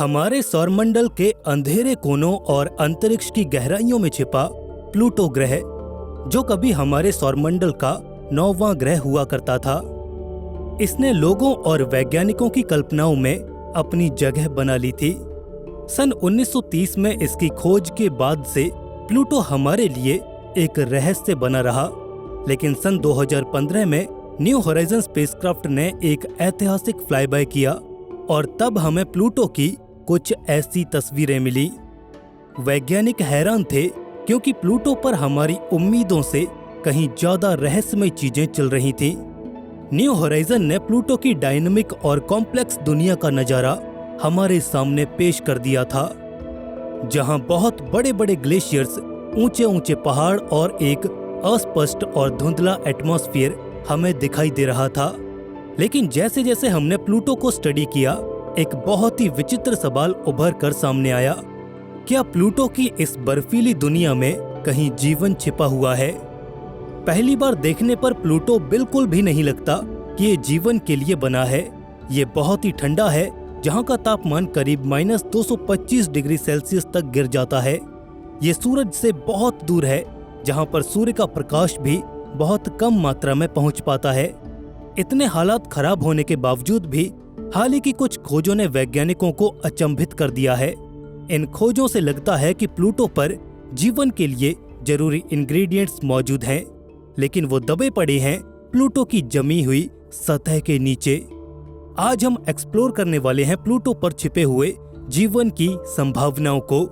हमारे सौरमंडल के अंधेरे कोनों और अंतरिक्ष की गहराइयों में छिपा प्लूटो ग्रह, जो कभी हमारे सौरमंडल का 9वां ग्रह हुआ करता था, इसने लोगों और वैज्ञानिकों की कल्पनाओं में अपनी जगह बना ली थी। सन 1930 में इसकी खोज के बाद से प्लूटो हमारे लिए एक रहस्य बना रहा, लेकिन सन 2015 में न्यू होराइजन स्पेसक्राफ्ट ने एक ऐतिहासिक फ्लाईबाय किया और तब हमें प्लूटो की कुछ ऐसी तस्वीरें मिली। वैज्ञानिक हैरान थे क्योंकि प्लूटो पर हमारी उम्मीदों से कहीं ज्यादा रहस्यमय चीजें चल रही थीं। न्यू होराइजन ने प्लूटो की डायनामिक और कॉम्प्लेक्स दुनिया का नजारा हमारे सामने पेश कर दिया था, जहां बहुत बड़े बड़े ग्लेशियर्स, ऊंचे ऊंचे पहाड़ और एक अस्पष्ट और धुंधला एटमॉस्फेयर हमें दिखाई दे रहा था। लेकिन जैसे जैसे हमने प्लूटो को स्टडी किया, एक बहुत ही विचित्र सवाल उभर कर सामने आया। क्या प्लूटो की इस बर्फीली दुनिया में कहीं जीवन छिपा हुआ है? पहली बार देखने पर प्लूटो बिल्कुल भी नहीं लगता कि ये जीवन के लिए बना है। ये बहुत ही ठंडा है, जहाँ का तापमान करीब -225 डिग्री सेल्सियस तक गिर जाता है। ये सूरज से बहुत दूर है, जहाँ पर सूर्य का प्रकाश भी बहुत कम मात्रा में पहुँच पाता है। इतने हालात खराब होने के बावजूद भी हाल ही की कुछ खोजों ने वैज्ञानिकों को अचंभित कर दिया है। इन खोजों से लगता है कि प्लूटो पर जीवन के लिए जरूरी इंग्रेडिएंट्स मौजूद हैं, लेकिन वो दबे पड़े हैं प्लूटो की जमी हुई सतह के नीचे। आज हम एक्सप्लोर करने वाले हैं प्लूटो पर छिपे हुए जीवन की संभावनाओं को।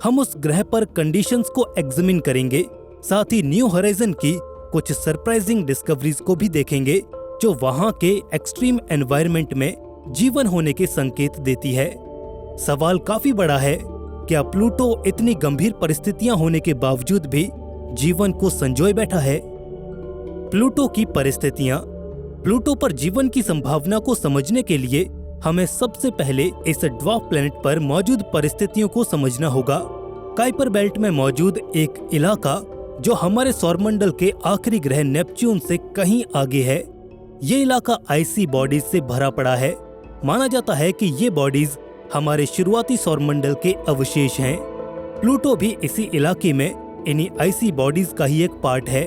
हम उस ग्रह पर कंडीशंस को एग्जामिन करेंगे, साथ ही न्यू होराइजन की कुछ सरप्राइजिंग डिस्कवरीज को भी देखेंगे, जो वहां के एक्सट्रीम एनवायरनमेंट में जीवन होने के संकेत देती है। सवाल काफी बड़ा है, क्या प्लूटो इतनी गंभीर परिस्थितियां होने के बावजूद भी जीवन को संजोए बैठा है? प्लूटो की परिस्थितियां। प्लूटो पर जीवन की संभावना को समझने के लिए हमें सबसे पहले इस ड्वार्फ प्लैनेट पर मौजूद परिस्थितियों को समझना होगा। काइपर बेल्ट में मौजूद एक इलाका, जो हमारे सौरमंडल के आखिरी ग्रह नेपच्यून से कहीं आगे है, ये इलाका आइसी बॉडीज से भरा पड़ा है। माना जाता है कि ये बॉडीज हमारे शुरुआती सौरमंडल के अवशेष हैं। प्लूटो भी इसी इलाके में इन्हीं आइसी बॉडीज का ही एक पार्ट है।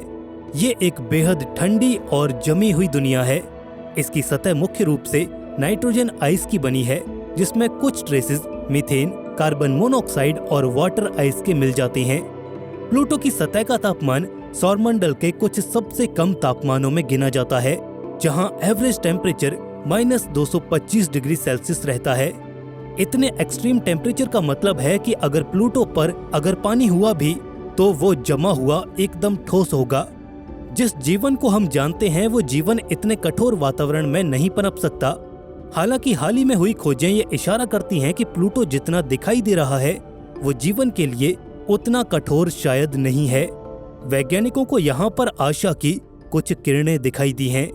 ये एक बेहद ठंडी और जमी हुई दुनिया है। इसकी सतह मुख्य रूप से नाइट्रोजन आइस की बनी है, जिसमें कुछ ट्रेसेस मीथेन, कार्बन मोनोऑक्साइड और वाटर आइस के मिल जाते हैं। प्लूटो की सतह का तापमान सौरमंडल के कुछ सबसे कम तापमानों में गिना जाता है, जहां एवरेज टेम्परेचर -225 डिग्री सेल्सियस रहता है। इतने एक्सट्रीम टेम्परेचर का मतलब है कि अगर प्लूटो पर अगर पानी हुआ भी, तो वो जमा हुआ एकदम ठोस होगा। जिस जीवन को हम जानते हैं, वो जीवन इतने कठोर वातावरण में नहीं पनप सकता। हालांकि हाल ही में हुई खोजें ये इशारा करती हैं कि प्लूटो जितना दिखाई दे रहा है, वो जीवन के लिए उतना कठोर शायद नहीं है। वैज्ञानिकों को यहाँ पर आशा की कुछ किरणें दिखाई दी हैं।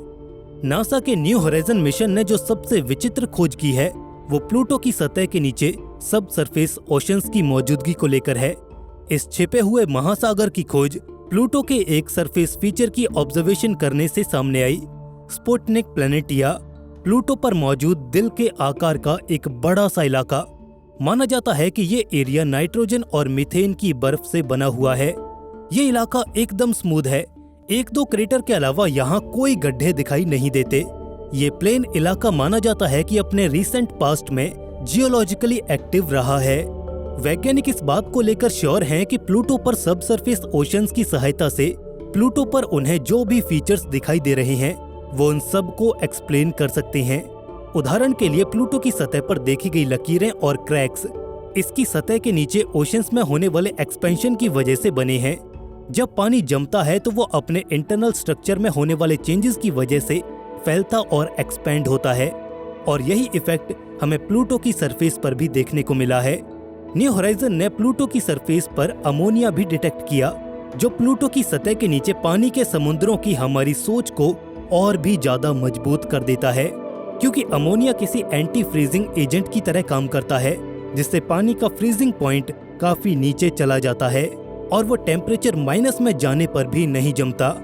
नासा के न्यू होराइजन मिशन ने जो सबसे विचित्र खोज की है, वो प्लूटो की सतह के नीचे सब सरफेस ओशंस की मौजूदगी को लेकर है। इस छिपे हुए महासागर की खोज प्लूटो के एक सरफेस फीचर की ऑब्जर्वेशन करने से सामने आई। स्पुतनिक प्लैनेट या प्लूटो पर मौजूद दिल के आकार का एक बड़ा सा इलाका। माना जाता है कि ये एरिया नाइट्रोजन और मीथेन की बर्फ से बना हुआ है। ये इलाका एकदम स्मूथ है। एक दो क्रेटर के अलावा यहाँ कोई गड्ढे दिखाई नहीं देते। ये प्लेन इलाका माना जाता है कि अपने रिसेंट पास्ट में जियोलॉजिकली एक्टिव रहा है। वैज्ञानिक इस बात को लेकर श्योर हैं कि प्लूटो पर सब सरफेस ओशंस की सहायता से प्लूटो पर उन्हें जो भी फीचर्स दिखाई दे रहे हैं, वो उन सब को एक्सप्लेन कर सकते हैं। उदाहरण के लिए प्लूटो की सतह पर देखी गई लकीरें और क्रैक्स इसकी सतह के नीचे ओशंस में होने वाले एक्सपेंशन की वजह से बने हैं। जब पानी जमता है तो वो अपने इंटरनल स्ट्रक्चर में होने वाले चेंजेस की वजह से फैलता और एक्सपैंड होता है, और यही इफेक्ट हमें प्लूटो की सरफेस पर भी देखने को मिला है। न्यू होराइजन ने प्लूटो की सरफेस पर अमोनिया भी डिटेक्ट किया, जो प्लूटो की सतह के नीचे पानी के समुद्रों की हमारी सोच को और भी ज्यादा मजबूत कर देता है, क्योंकि अमोनिया किसी एंटी फ्रीजिंग एजेंट की तरह काम करता है, जिससे पानी का फ्रीजिंग पॉइंट काफी नीचे चला जाता है और वो टेम्परेचर माइनस में जाने पर भी नहीं जमता।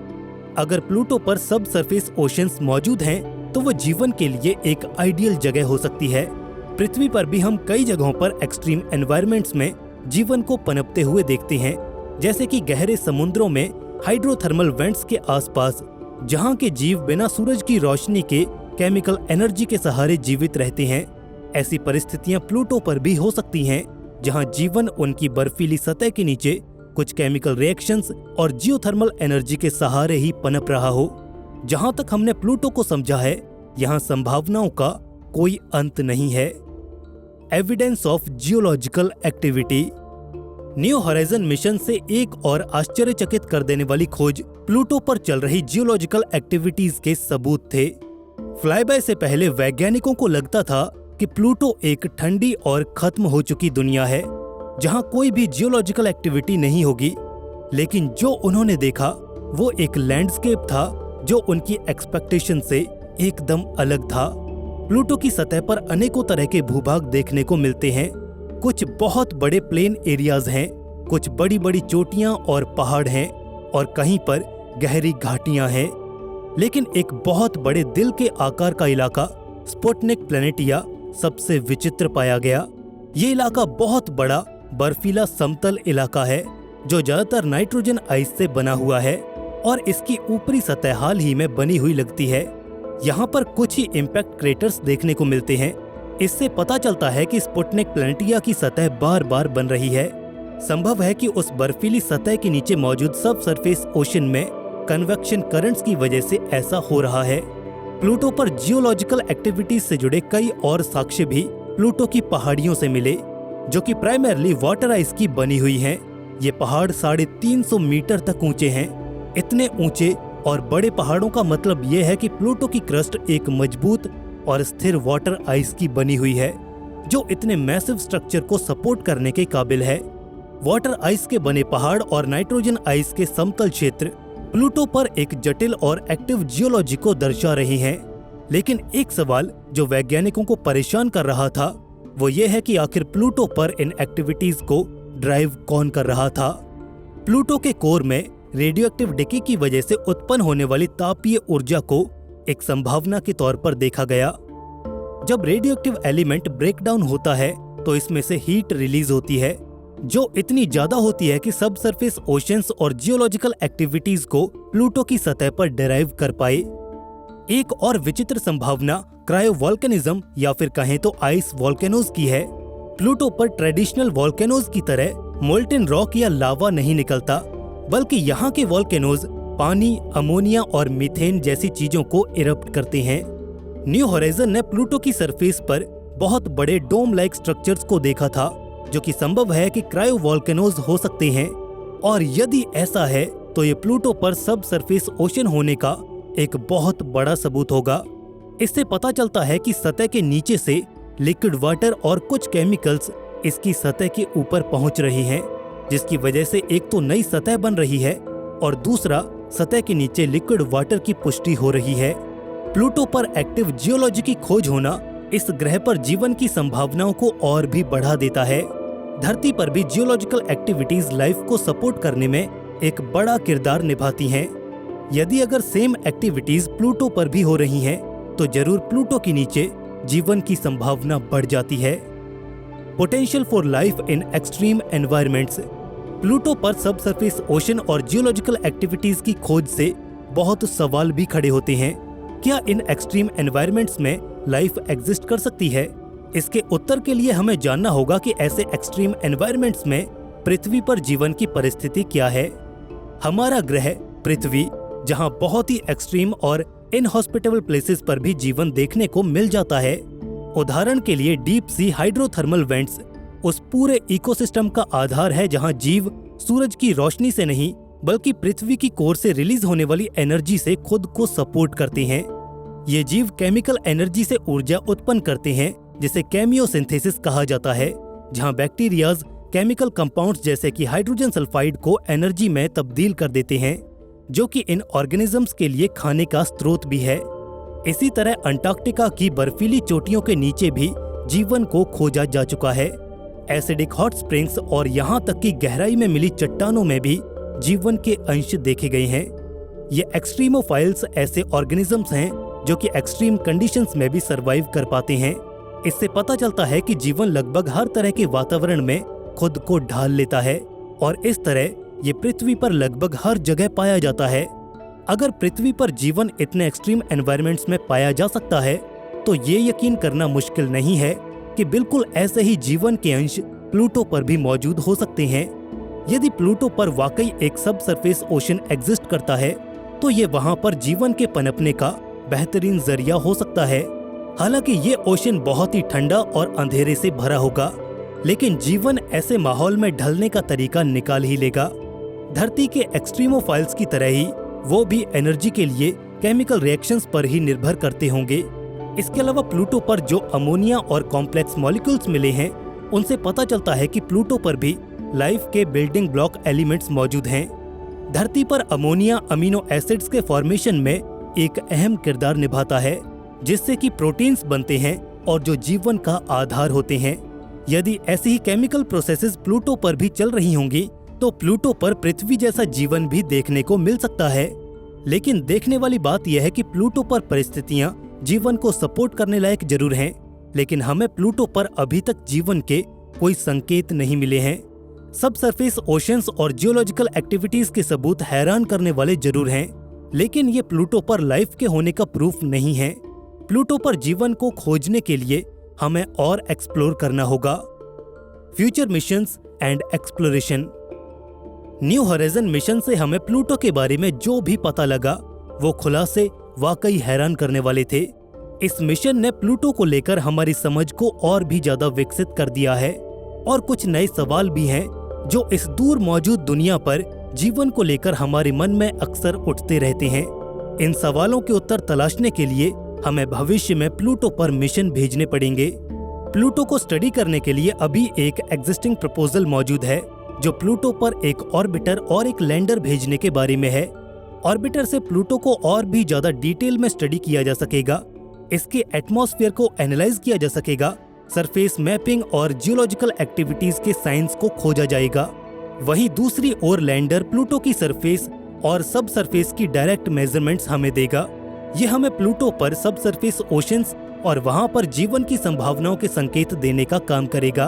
अगर प्लूटो पर सब सरफेस ओशंस मौजूद हैं, तो वो जीवन के लिए एक आइडियल जगह हो सकती है। पृथ्वी पर भी हम कई जगहों पर एक्सट्रीम एनवायरनमेंट्स में जीवन को पनपते हुए देखते हैं, जैसे कि गहरे समुद्रों में हाइड्रोथर्मल वेंट्स के आसपास, जहां के जीव बिना सूरज की रोशनी के केमिकल एनर्जी के सहारे जीवित रहते हैं। ऐसी परिस्थितियां प्लूटो पर भी हो सकती हैं, जहां जीवन उनकी बर्फीली सतह के नीचे कुछ केमिकल रिएक्शंस और जियोथर्मल एनर्जी के सहारे ही पनप रहा हो। जहां तक हमने प्लूटो को समझा है, यहां संभावनाओं का कोई अंत नहीं है। Evidence of geological activity. New horizon mission से एक और आश्चर्यचकित कर देने वाली खोज प्लूटो पर चल रही जियोलॉजिकल एक्टिविटीज के सबूत थे। फ्लाईबाय से पहले वैज्ञानिकों को लगता था कि प्लूटो एक ठंडी और खत्म हो चुकी दुनिया है, जहां कोई भी जियोलॉजिकल एक्टिविटी नहीं होगी। लेकिन जो उन्होंने देखा वो एक लैंडस्केप था जो उनकी एक्सपेक्टेशन से एकदम अलग था। प्लूटो की सतह पर अनेकों तरह के भूभाग देखने को मिलते हैं। कुछ बहुत बड़े प्लेन एरियाज हैं, कुछ बड़ी बड़ी चोटियां और पहाड़ हैं, और कहीं पर गहरी घाटियां हैं। लेकिन एक बहुत बड़े दिल के आकार का इलाका स्पुटनिक प्लैनेटिया सबसे विचित्र पाया गया। ये इलाका बहुत बड़ा बर्फीला समतल इलाका है जो ज्यादातर नाइट्रोजन आइस से बना हुआ है, और इसकी ऊपरी सतह हाल ही में बनी हुई लगती है। यहाँ पर कुछ ही इम्पैक्ट क्रेटर्स देखने को मिलते हैं। इससे पता चलता है कि स्पुटनिक प्लैनेटिया की सतह बार बार बन रही है। संभव है कि उस बर्फीली सतह के नीचे मौजूद सब सरफेस ओशन में कन्वेक्शन करंट्स की वजह से ऐसा हो रहा है। प्लूटो पर जियोलॉजिकल एक्टिविटीज से जुड़े कई और साक्ष्य भी प्लूटो की पहाड़ियों से मिले, जो कि प्राइमरली वाटर आइस की बनी हुई हैं। ये पहाड़ 350 मीटर तक ऊंचे हैं। इतने ऊंचे और बड़े पहाड़ों का मतलब ये है कि प्लूटो की क्रस्ट एक मजबूत और स्थिर वाटर आइस की बनी हुई है, जो इतने मैसिव स्ट्रक्चर को सपोर्ट करने के काबिल है। वाटर आइस के बने पहाड़ और नाइट्रोजन आइस के समतल क्षेत्र प्लूटो पर एक जटिल और एक्टिव जियोलॉजी को दर्शा रही हैं। लेकिन एक सवाल जो वैज्ञानिकों को परेशान कर रहा था वो ये है कि आखिर प्लूटो पर इन एक्टिविटीज को ड्राइव कौन कर रहा था। प्लूटो के कोर में रेडियोएक्टिव डिके की वजह से उत्पन्न होने वाली तापीय ऊर्जा को एक संभावना के तौर पर देखा गया। जब रेडियोएक्टिव एलिमेंट ब्रेक डाउन होता है तो इसमें से हीट रिलीज होती है, जो इतनी ज्यादा होती है कि सब सरफेस ओशंस और जियोलॉजिकल एक्टिविटीज को प्लूटो की सतह पर डिराइव कर पाए। एक और विचित्र संभावना क्रायोवोल्केनिज्म या फिर कहें तो आइस वोल्केनोज की है। प्लूटो पर ट्रेडिशनल वोल्केनोज की तरह मोल्टेन रॉक या लावा नहीं निकलता, बल्कि यहाँ के वोल्केनोज पानी, अमोनिया और मीथेन जैसी चीजों को इरप्ट करते हैं। न्यू होराइजन ने प्लूटो की सरफेस पर बहुत बड़े डोम लाइक स्ट्रक्चर्स को देखा था, जो कि संभव है कि क्रायोवोल्केनोज हो सकते हैं। और यदि ऐसा है तो ये प्लूटो पर सब सरफेस ओशन होने का एक बहुत बड़ा सबूत होगा। इससे पता चलता है कि सतह के नीचे से लिक्विड वाटर और कुछ केमिकल्स इसकी सतह के ऊपर पहुंच रही हैं, जिसकी वजह से एक तो नई सतह बन रही है और दूसरा सतह के नीचे लिक्विड वाटर की पुष्टि हो रही है। प्लूटो पर एक्टिव जियोलॉजी की खोज होना इस ग्रह पर जीवन की संभावनाओं को और भी बढ़ा देता है। धरती पर भी जियोलॉजिकल एक्टिविटीज लाइफ को सपोर्ट करने में एक बड़ा किरदार निभाती हैं। यदि अगर सेम एक्टिविटीज प्लूटो पर भी हो रही हैं, तो जरूर प्लूटो के नीचे जीवन की संभावना बढ़ जाती है। Potential for life in extreme environments. Pluto पर सब सरफेस ओशन और जियोलॉजिकल एक्टिविटीज की खोज से बहुत सवाल भी खड़े होते हैं। क्या इन एक्सट्रीम एनवायरनमेंट्स में लाइफ एग्जिस्ट कर सकती है? इसके उत्तर के लिए हमें जानना होगा कि ऐसे एक्सट्रीम एनवायरनमेंट्स में पृथ्वी पर जीवन की परिस्थिति क्या है। हमारा ग्रह पृथ्वी, जहां बहुत ही एक्सट्रीम और इनहॉस्पिटेबल प्लेसेस पर भी जीवन देखने को मिल जाता है। उदाहरण के लिए डीप सी हाइड्रोथर्मल वेंट्स उस पूरे इकोसिस्टम का आधार है जहां जीव सूरज की रोशनी से नहीं बल्कि पृथ्वी की कोर से रिलीज होने वाली एनर्जी से खुद को सपोर्ट करते हैं। ये जीव केमिकल एनर्जी से ऊर्जा उत्पन्न करते हैं, जिसे केमियोसिंथेसिस कहा जाता है, जहां बैक्टीरियाज केमिकल कंपाउंड्स जैसे कि हाइड्रोजन सल्फाइड को एनर्जी में तब्दील कर देते हैं, जो कि इन ऑर्गेनिजम्स के लिए खाने का स्रोत भी है। इसी तरह अंटार्कटिका की बर्फीली चोटियों के नीचे भी जीवन को खोजा जा चुका है। एसिडिक हॉट स्प्रिंग्स और यहाँ तक कि गहराई में मिली चट्टानों में भी जीवन के अंश देखे गए हैं। ये एक्सट्रीमोफाइल्स ऐसे ऑर्गेनिजम्स हैं जो कि एक्सट्रीम कंडीशंस में भी सरवाइव कर पाते हैं। इससे पता चलता है कि जीवन लगभग हर तरह के वातावरण में खुद को ढाल लेता है और इस तरह ये पृथ्वी पर लगभग हर जगह पाया जाता है। अगर पृथ्वी पर जीवन इतने एक्सट्रीम एनवायरनमेंट्स में पाया जा सकता है तो ये यकीन करना मुश्किल नहीं है कि बिल्कुल ऐसे ही जीवन के अंश प्लूटो पर भी मौजूद हो सकते हैं। यदि प्लूटो पर वाकई एक सब सरफेस ओशन एग्जिस्ट करता है तो ये वहां पर जीवन के पनपने का बेहतरीन जरिया हो सकता है। हालांकि ये ओशन बहुत ही ठंडा और अंधेरे से भरा होगा, लेकिन जीवन ऐसे माहौल में ढलने का तरीका निकाल ही लेगा। धरती के एक्सट्रीमोफाइल्स की तरह ही वो भी एनर्जी के लिए केमिकल रिएक्शंस पर ही निर्भर करते होंगे। इसके अलावा प्लूटो पर जो अमोनिया और कॉम्प्लेक्स मॉलिक्यूल्स मिले हैं उनसे पता चलता है कि प्लूटो पर भी लाइफ के बिल्डिंग ब्लॉक एलिमेंट्स मौजूद हैं। धरती पर अमोनिया अमीनो एसिड्स के फॉर्मेशन में एक अहम किरदार निभाता है, जिससे कि प्रोटीन्स बनते हैं और जो जीवन का आधार होते हैं। यदि ऐसी ही केमिकल प्रोसेसेस प्लूटो पर भी चल रही होंगी तो प्लूटो पर पृथ्वी जैसा जीवन भी देखने को मिल सकता है। लेकिन देखने वाली बात यह है कि प्लूटो पर परिस्थितियां जीवन को सपोर्ट करने लायक जरूर हैं, लेकिन हमें प्लूटो पर अभी तक जीवन के कोई संकेत नहीं मिले हैं। सब सरफेस ओशंस और जियोलॉजिकल एक्टिविटीज के सबूत हैरान करने वाले जरूर हैं, लेकिन ये प्लूटो पर लाइफ के होने का प्रूफ नहीं है। प्लूटो पर जीवन को खोजने के लिए हमें और एक्सप्लोर करना होगा। Future missions and exploration. New horizon mission से हमें प्लूटो के बारे में जो भी पता लगा वो खुलासे वाकई हैरान करने वाले थे। इस मिशन ने प्लूटो को लेकर हमारी समझ को और भी ज्यादा विकसित कर दिया है और कुछ नए सवाल भी हैं जो इस दूर मौजूद दुनिया पर जीवन को लेकर हमारे मन में अक्सर उठते रहते हैं। इन सवालों के उत्तर तलाशने के लिए हमें भविष्य में प्लूटो पर मिशन भेजने पड़ेंगे। प्लूटो को स्टडी करने के लिए अभी एक एग्जिस्टिंग प्रपोजल मौजूद है जो प्लूटो पर एक ऑर्बिटर और एक लैंडर भेजने के बारे में है। ऑर्बिटर से प्लूटो को और भी ज्यादा डिटेल में स्टडी किया जा सकेगा, इसके एटमॉस्फेयर को एनालाइज किया जा सकेगा, सरफेस मैपिंग और जियोलॉजिकल एक्टिविटीज के साइंस को खोजा जाएगा। वहीं दूसरी ओर लैंडर प्लूटो की सरफेस और सब सरफेस की डायरेक्ट मेजरमेंट्स हमें देगा। ये हमें प्लूटो पर सब सरफेस ओशंस और वहां पर जीवन की संभावनाओं के संकेत देने का काम करेगा।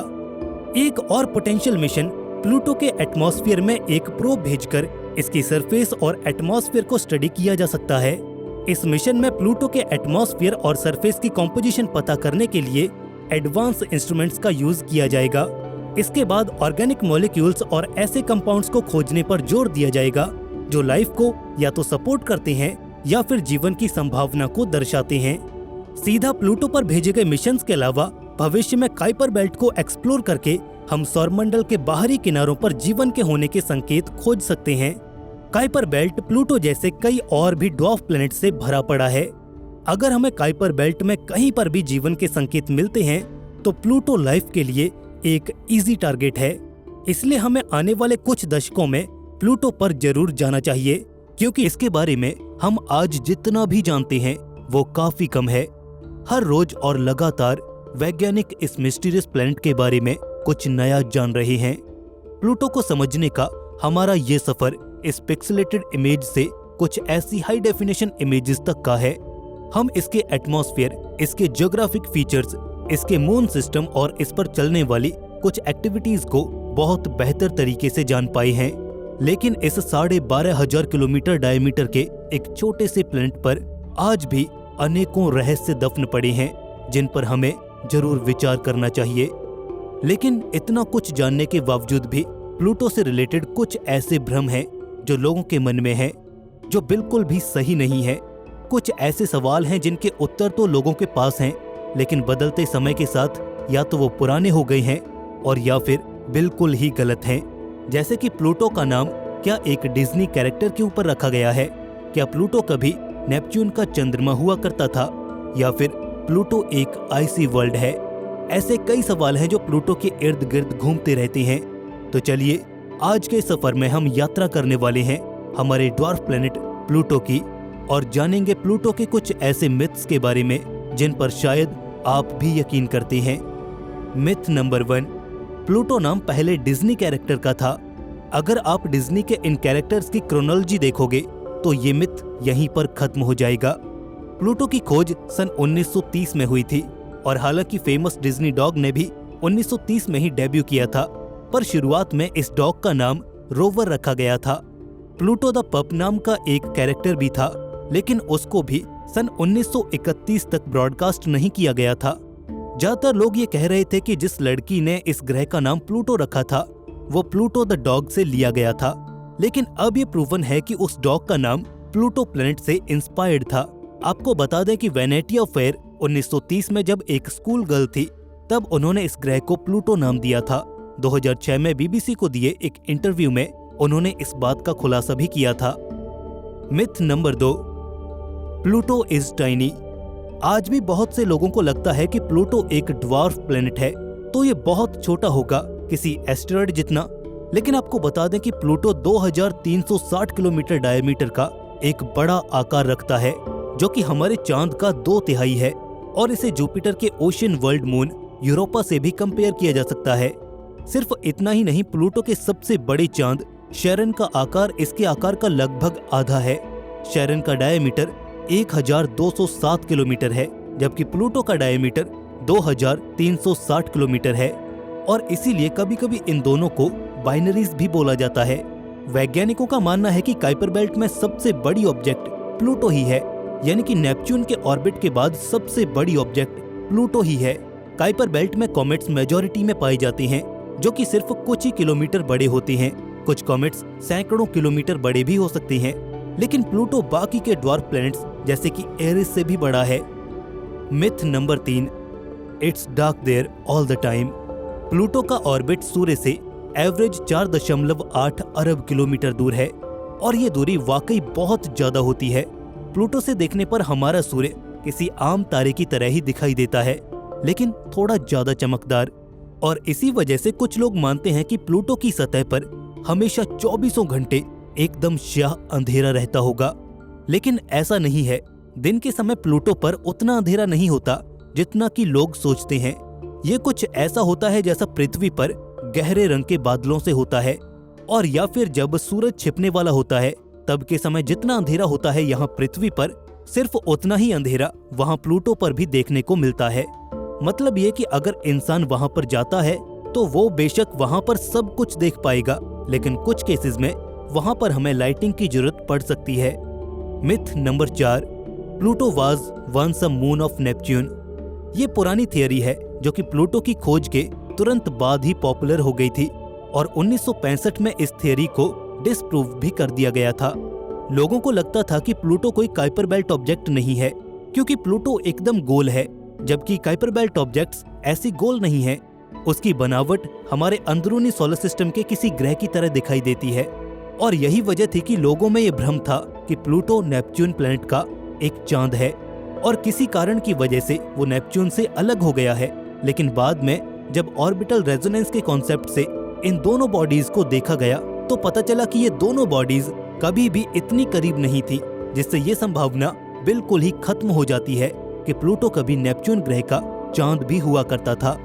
एक और पोटेंशियल मिशन प्लूटो के एटमॉस्फेयर में एक प्रोब भेजकर इसकी सरफेस और एटमॉस्फेयर को स्टडी किया जा सकता है। इस मिशन में प्लूटो के एटमॉस्फेयर और सरफेस की कॉम्पोजिशन पता करने के लिए एडवांस इंस्ट्रूमेंट्स का यूज किया जाएगा। इसके बाद ऑर्गेनिक मॉलिक्यूल्स और ऐसे कंपाउंड्स को खोजने पर जोर दिया जाएगा जो लाइफ को या तो सपोर्ट करते हैं या फिर जीवन की संभावना को दर्शाते हैं। सीधा प्लूटो पर भेजे गए मिशंस के अलावा भविष्य में काइपर बेल्ट को एक्सप्लोर करके हम सौरमंडल के बाहरी किनारों पर जीवन के होने के संकेत खोज सकते हैं। काइपर बेल्ट प्लूटो जैसे कई और भी ड्वार्फ प्लैनेट से भरा पड़ा है। अगर हमें काइपर बेल्ट में कहीं पर भी जीवन के संकेत मिलते हैं तो प्लूटो लाइफ के लिए एक इजी टारगेट है। इसलिए हमें आने वाले कुछ दशकों में प्लूटो पर जरूर जाना चाहिए, क्योंकि इसके बारे में हम आज जितना भी जानते हैं वो काफी कम है। हर रोज और लगातार वैज्ञानिक इस मिस्टीरियस प्लैनेट के बारे में कुछ नया जान रहे हैं। प्लूटो को समझने का हमारा ये सफर इस पिक्सेलेटेड इमेज से कुछ ऐसी हाई डेफिनेशन इमेजेस तक का है। हम इसके एटमॉस्फेयर, इसके ज्योग्राफिक फीचर्स, इसके मून सिस्टम और इस पर चलने वाली कुछ एक्टिविटीज को बहुत बेहतर तरीके से जान पाए हैं। लेकिन इस 12,500 किलोमीटर डायमीटर के एक छोटे से प्लैनेट पर आज भी अनेकों रहस्य दफन पड़े हैं जिन पर हमें जरूर विचार करना चाहिए। लेकिन इतना कुछ जानने के बावजूद भी प्लूटो से रिलेटेड कुछ ऐसे भ्रम हैं जो लोगों के मन में हैं, जो बिल्कुल भी सही नहीं है। कुछ ऐसे सवाल हैं जिनके उत्तर तो लोगों के पास हैं, लेकिन बदलते समय के साथ या तो वो पुराने हो गए हैं और या फिर बिल्कुल ही गलत हैं। जैसे कि प्लूटो का नाम क्या एक डिज्नी कैरेक्टर के ऊपर रखा गया है? क्या प्लूटो कभी नेपच्यून का चंद्रमा हुआ करता था? या फिर प्लूटो एक आइसी वर्ल्ड है? ऐसे कई सवाल हैं जो प्लूटो के इर्द गिर्द घूमते रहते हैं। तो चलिए आज के सफर में हम यात्रा करने वाले हैं हमारे ड्वार्फ प्लैनेट प्लूटो की और जानेंगे प्लूटो के कुछ ऐसे मिथ्स के बारे में जिन पर शायद आप भी यकीन करते हैं। मिथ नंबर 1, प्लूटो नाम पहले डिज्नी कैरेक्टर का था। अगर आप डिज्नी के इन कैरेक्टर्स की क्रोनोलॉजी देखोगे तो ये मिथ यहीं पर खत्म हो जाएगा। प्लूटो की खोज सन 1930 में हुई थी, और हालांकि फेमस डिज्नी डॉग ने भी 1930 में ही डेब्यू किया था, पर शुरुआत में इस डॉग का नाम रोवर रखा गया था। प्लूटो द पप नाम का एक कैरेक्टर भी था, लेकिन उसको भी सन 1931 तक ब्रॉडकास्ट नहीं किया गया था। ज्यादातर लोग ये कह रहे थे कि जिस लड़की ने इस ग्रह का नाम प्लूटो रखा था वो प्लूटो द डॉग से लिया गया था, लेकिन अब ये प्रूवन है कि उस डॉग का नाम प्लूटो प्लैनेट से इंस्पायर्ड था। आपको बता दें कि वैनिटी फेयर 1930 में जब एक स्कूल गर्ल थी तब उन्होंने इस ग्रह को प्लूटो नाम दिया था। 2006 में बीबीसी को दिए एक इंटरव्यू में उन्होंने इस बात का खुलासा भी किया था। Myth number 2, Pluto is tiny. आज भी बहुत से लोगों को लगता है कि प्लूटो एक ड्वार्फ प्लेनेट है, तो ये बहुत छोटा होगा, किसी एस्टेरॉयड जितना। लेकिन आपको बता दें कि प्लूटो 2360 किलोमीटर डायमीटर का एक बड़ा आकार रखता है, जो कि हमारे चांद का 2/3 है, और इसे जुपिटर के ओशन वर्ल्ड मून यूरोपा से भी कंपेयर किया जा सकता है। सिर्फ इतना ही नहीं, प्लूटो के सबसे बड़े चांद शेरन का आकार इसके आकार का लगभग आधा है। शेरन का डायमीटर 1207 किलोमीटर है, जबकि प्लूटो का डायमीटर 2360 किलोमीटर है, और इसीलिए कभी कभी इन दोनों को बाइनरीज भी बोला जाता है। वैज्ञानिकों का मानना है कि काइपर बेल्ट में सबसे बड़ी ऑब्जेक्ट प्लूटो ही है, यानी कि नेपच्यून के ऑर्बिट के बाद सबसे बड़ी ऑब्जेक्ट प्लूटो ही है। काइपर बेल्ट में कॉमेट्स मेजॉरिटी में पाई जाती हैं, जो कि सिर्फ कुछ ही किलोमीटर बड़े होती हैं। कुछ कॉमेट्स सैकड़ों किलोमीटर बड़े भी हो सकती हैं, लेकिन प्लूटो बाकी के ड्वार्फ प्लैनेट्स जैसे कि एरिस से भी बड़ा है। Myth number 3, it's dark there all the time. Pluto का ऑर्बिट सूर्य से एवरेज 4.8 अरब किलोमीटर दूर है, और ये दूरी वाकई बहुत ज्यादा होती है। प्लूटो से देखने पर हमारा सूर्य किसी आम तारे की तरह ही दिखाई देता है, लेकिन थोड़ा ज्यादा चमकदार। और इसी वजह से कुछ लोग मानते हैं कि प्लूटो की सतह पर हमेशा 24 घंटे एकदम स्याह अंधेरा रहता होगा, लेकिन ऐसा नहीं है। दिन के समय प्लूटो पर उतना अंधेरा नहीं होता जितना कि लोग सोचते हैं। ये कुछ ऐसा होता है जैसा पृथ्वी पर गहरे रंग के बादलों से होता है, और या फिर जब सूरज छिपने वाला होता है तब के समय जितना अंधेरा होता है यहाँ पृथ्वी पर, सिर्फ उतना ही अंधेरा वहाँ प्लूटो पर भी देखने को मिलता है। मतलब ये कि अगर इंसान वहाँ पर जाता है तो वो बेशक वहाँ पर सब कुछ देख पाएगा, लेकिन कुछ केसेस में वहाँ पर हमें लाइटिंग की जरूरत पड़ सकती है। Myth number 4, Pluto was once a moon of Neptune. ये पुरानी थियरी है जो कि प्लूटो की खोज के तुरंत बाद ही पॉपुलर हो गई थी, और 1965 में इस थियरी को डिसप्रूव भी कर दिया गया था। लोगों को लगता था कि प्लूटो कोई काइपर बेल्ट ऑब्जेक्ट नहीं है, क्योंकि प्लूटो एकदम गोल है, जबकि काइपर बेल्ट ऑब्जेक्ट्स ऐसी गोल नहीं है। उसकी बनावट हमारे अंदरूनी सोलर सिस्टम के किसी ग्रह की तरह दिखाई देती है, और यही वजह थी कि लोगों में ये भ्रम था कि प्लूटो नेपच्यून प्लैनेट का एक चांद है, और किसी कारण की वजह से वो नेपच्यून से अलग हो गया है। लेकिन बाद में जब ऑर्बिटल रेजोनेंस के कॉन्सेप्ट से इन दोनों बॉडीज को देखा गया तो पता चला कि ये दोनों बॉडीज कभी भी इतनी करीब नहीं थी, जिससे ये संभावना बिल्कुल ही खत्म हो जाती है कि प्लूटो कभी नेपच्यून ग्रह का चांद भी हुआ करता था।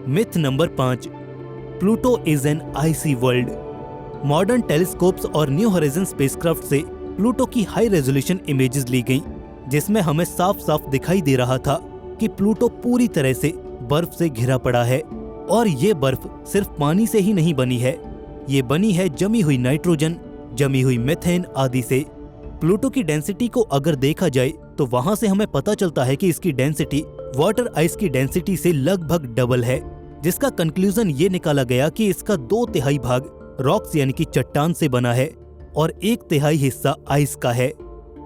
Myth number 5, Pluto is an icy world. Modern telescopes और न्यू हॉराइजन स्पेसक्राफ्ट से प्लूटो की हाई रेजोल्यूशन इमेजेस ली गईं, जिसमें हमें साफ साफ दिखाई दे रहा था कि प्लूटो पूरी तरह से बर्फ से घिरा पड़ा है, और ये बर्फ सिर्फ पानी से ही नहीं बनी है, ये बनी है जमी हुई नाइट्रोजन, जमी हुई मीथेन आदि से। प्लूटो की डेंसिटी को अगर देखा जाए तो वहां से हमें पता चलता है कि इसकी डेंसिटी वाटर आइस की डेंसिटी से लगभग डबल है, जिसका कंक्लूजन ये निकाला गया कि इसका 2/3 भाग रॉक्स यानी कि चट्टान से बना है और 1/3 हिस्सा आइस का है।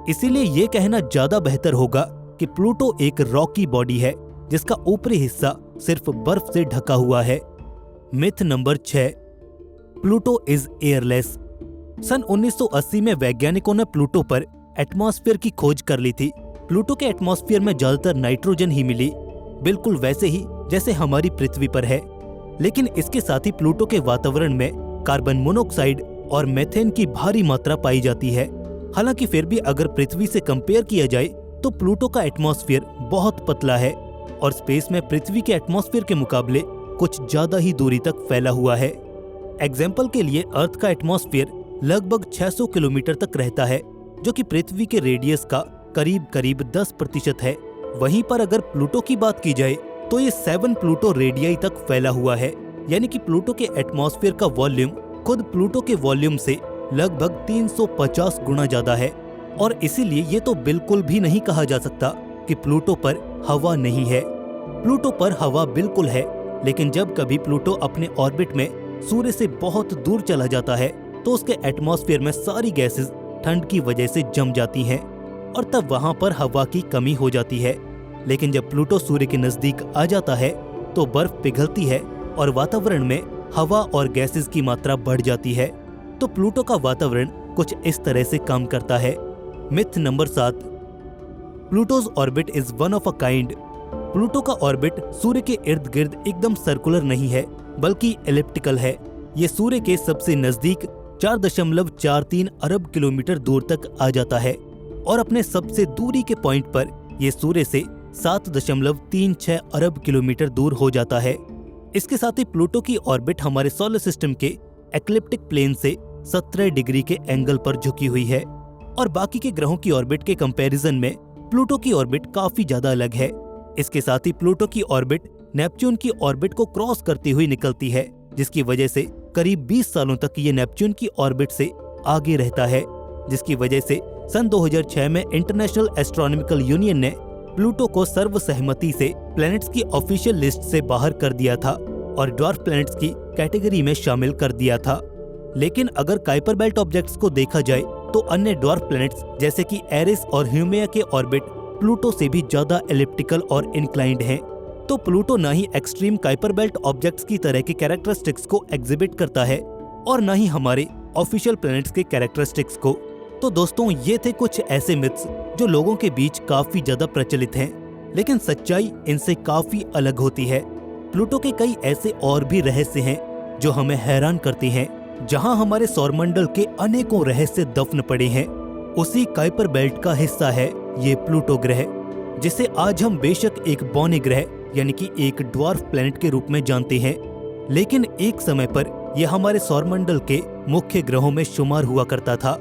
इसीलिए ये कहना ज्यादा बेहतर होगा कि प्लूटो एक रॉकी बॉडी है जिसका ऊपरी हिस्सा सिर्फ बर्फ से ढका हुआ है। Myth number 6, Pluto is airless. सन 1980 में वैज्ञानिकों ने प्लूटो पर एटमॉस्फेयर की खोज कर ली थी। प्लूटो के एटमॉस्फेयर में ज्यादातर नाइट्रोजन ही मिली, बिल्कुल वैसे ही जैसे हमारी पृथ्वी पर है। लेकिन इसके साथ ही प्लूटो के वातावरण में कार्बन मोनोऑक्साइड और मेथेन की भारी मात्रा पाई जाती है। हालांकि फिर भी अगर पृथ्वी से कंपेयर किया जाए तो प्लूटो का एटमॉस्फेयर बहुत पतला है और स्पेस में पृथ्वी के एटमॉस्फेयर के मुकाबले कुछ ज्यादा ही दूरी तक फैला हुआ है। एग्जाम्पल के लिए अर्थ का एटमॉस्फेयर लगभग 600 किलोमीटर तक रहता है, जो कि पृथ्वी के रेडियस का करीब 10% है। वहीं पर अगर प्लूटो की बात की जाए तो ये 7 प्लूटो रेडियाई तक फैला हुआ है, यानी कि प्लूटो के एटमॉस्फेयर का वॉल्यूम खुद प्लूटो के वॉल्यूम से लगभग 350 गुना ज्यादा है। और इसीलिए ये तो बिल्कुल भी नहीं कहा जा सकता कि प्लूटो पर हवा नहीं है। प्लूटो पर हवा बिल्कुल है, लेकिन जब कभी प्लूटो अपने ऑर्बिट में सूर्य से बहुत दूर चला जाता है तो उसके एटमॉस्फेयर में सारी गैसेस ठंड की वजह से जम जाती हैं और तब वहां पर हवा की कमी हो जाती है। लेकिन जब प्लूटो सूर्य के नजदीक आ जाता है तो बर्फ पिघलती है और वातावरण में हवा और गैसेस की मात्रा बढ़ जाती है। तो प्लूटो का वातावरण कुछ इस तरह से काम करता है। Myth number 7, Pluto's orbit is one of a kind. Pluto का ऑर्बिट सूर्य के इर्द गिर्द एकदम सर्कुलर नहीं है, बल्कि एलिप्टिकल है। ये सूर्य के सबसे नजदीक 4.43 अरब किलोमीटर दूर तक आ जाता है और अपने सबसे दूरी के पॉइंट पर यह सूर्य से 7.36 अरब किलोमीटर दूर हो जाता है। इसके साथ ही प्लूटो की ऑर्बिट हमारे सोलर सिस्टम के एक्लिप्टिक प्लेन से 17 डिग्री के एंगल पर झुकी हुई है और बाकी के ग्रहों की ऑर्बिट के कंपैरिजन में प्लूटो की ऑर्बिट काफी ज्यादा अलग है। इसके साथ ही प्लूटो की ऑर्बिट नेपच्यून की ऑर्बिट को क्रॉस करती हुई निकलती है, जिसकी वजह से करीब 20 सालों तक ये नेपच्यून की ऑर्बिट से आगे रहता है, जिसकी वजह से सन 2006 में इंटरनेशनल एस्ट्रोनॉमिकल यूनियन ने प्लूटो को सर्वसहमति से प्लैनेट्स की ऑफिशियल लिस्ट से बाहर कर दिया था और ड्वार्फ प्लैनेट्स की कैटेगरी में शामिल कर दिया था। लेकिन अगर काइपर बेल्ट ऑब्जेक्ट्स को देखा जाए तो अन्य ड्वार्फ प्लैनेट्स जैसे कि एरिस और ह्यूमेया के ऑर्बिट प्लूटो से भी ज्यादा एलिप्टिकल और इंक्लाइंड हैं। तो प्लूटो ना ही एक्सट्रीम काइपर बेल्ट ऑब्जेक्ट्स की तरह के कैरेक्टरिस्टिक्स को एग्जिबिट करता है और ना ही हमारे ऑफिशियल प्लैनेट्स के कैरेक्टरिस्टिक्स को। तो दोस्तों, ये थे कुछ ऐसे मिथ्स जो लोगों के बीच काफी ज्यादा प्रचलित हैं, लेकिन सच्चाई इनसे काफी अलग होती है। प्लूटो के कई ऐसे और भी रहस्य हैं जो हमें हैरान करते हैं। जहां हमारे सौरमंडल के अनेकों रहस्य दफन पड़े हैं, उसी काइपर बेल्ट का हिस्सा है ये प्लूटो ग्रह, जिसे आज हम बेशक एक बौने ग्रह यानी कि एक ड्वार्फ प्लैनेट के रूप में जानते हैं, लेकिन एक समय पर यह हमारे सौरमंडल के मुख्य ग्रहों में शुमार हुआ करता था।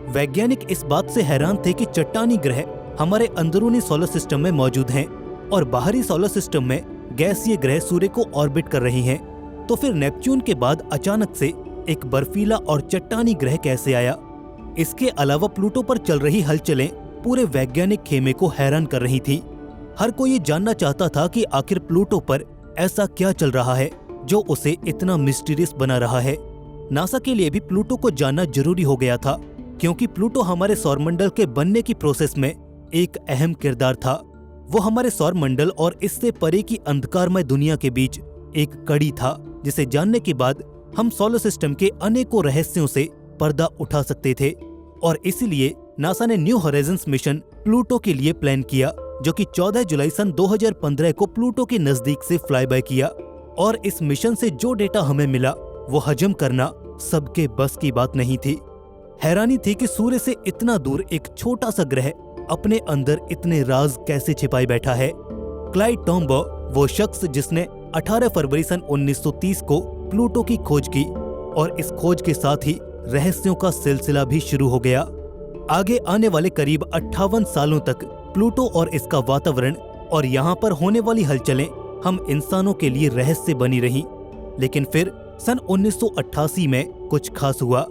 वैज्ञानिक इस बात से हैरान थे कि चट्टानी ग्रह हमारे अंदरूनी सोलर सिस्टम में मौजूद हैं और बाहरी सोलर सिस्टम में गैसीय ग्रह सूर्य को ऑर्बिट कर रहे हैं। तो फिर नेपच्यून के बाद अचानक से एक बर्फीला और चट्टानी ग्रह कैसे आया? इसके अलावा प्लूटो पर चल रही हलचलें पूरे वैज्ञानिक खेमे को हैरान कर रही थी। हर कोई ये जानना चाहता था कि आखिर प्लूटो पर ऐसा क्या चल रहा है जो उसे इतना मिस्टीरियस बना रहा है। नासा के लिए भी प्लूटो को जानना जरूरी हो गया था, क्योंकि प्लूटो हमारे सौरमंडल के बनने की प्रोसेस में एक अहम किरदार था। वो हमारे सौरमंडल और इससे परे की अंधकारमय दुनिया के बीच एक कड़ी था, जिसे जानने के बाद हम सोलर सिस्टम के अनेकों रहस्यों से पर्दा उठा सकते थे। और इसीलिए नासा ने न्यू हॉराइजन्स मिशन प्लूटो के लिए प्लान किया, जो कि 14 जुलाई सन 2015 को प्लूटो के नजदीक से फ्लाई बाय किया। और इस मिशन से जो डेटा हमें मिला वो हजम करना सबके बस की बात नहीं थी। हैरानी थी कि सूर्य से इतना दूर एक छोटा सा ग्रह अपने अंदर इतने राज कैसे छिपाए बैठा है। क्लाइड टोम्बो वो शख्स जिसने 18 फरवरी सन 1930 को प्लूटो की खोज की, और इस खोज के साथ ही रहस्यों का सिलसिला भी शुरू हो गया। आगे आने वाले करीब 58 सालों तक प्लूटो और इसका वातावरण और यहाँ पर होने वाली हलचलें हम इंसानों के लिए रहस्य बनी रहीं। लेकिन फिर सन 1988 में कुछ खास हुआ।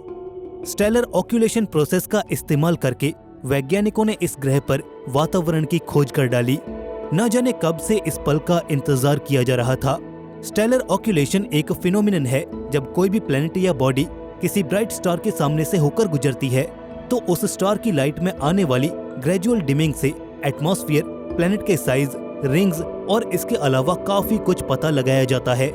स्टेलर ऑक्यूलेशन प्रोसेस का इस्तेमाल करके वैज्ञानिकों ने इस ग्रह पर वातावरण की खोज कर डाली। न जाने कब से इस पल का इंतजार किया जा रहा था। स्टेलर ऑक्यूलेशन एक फिनोमिनन है जब कोई भी प्लैनेट या बॉडी किसी ब्राइट स्टार के सामने से होकर गुजरती है तो उस स्टार की लाइट में आने वाली ग्रेजुअल डिमिंग से एटमॉस्फेयर, प्लैनेट के साइज, रिंग्स और इसके अलावा काफी कुछ पता लगाया जाता है।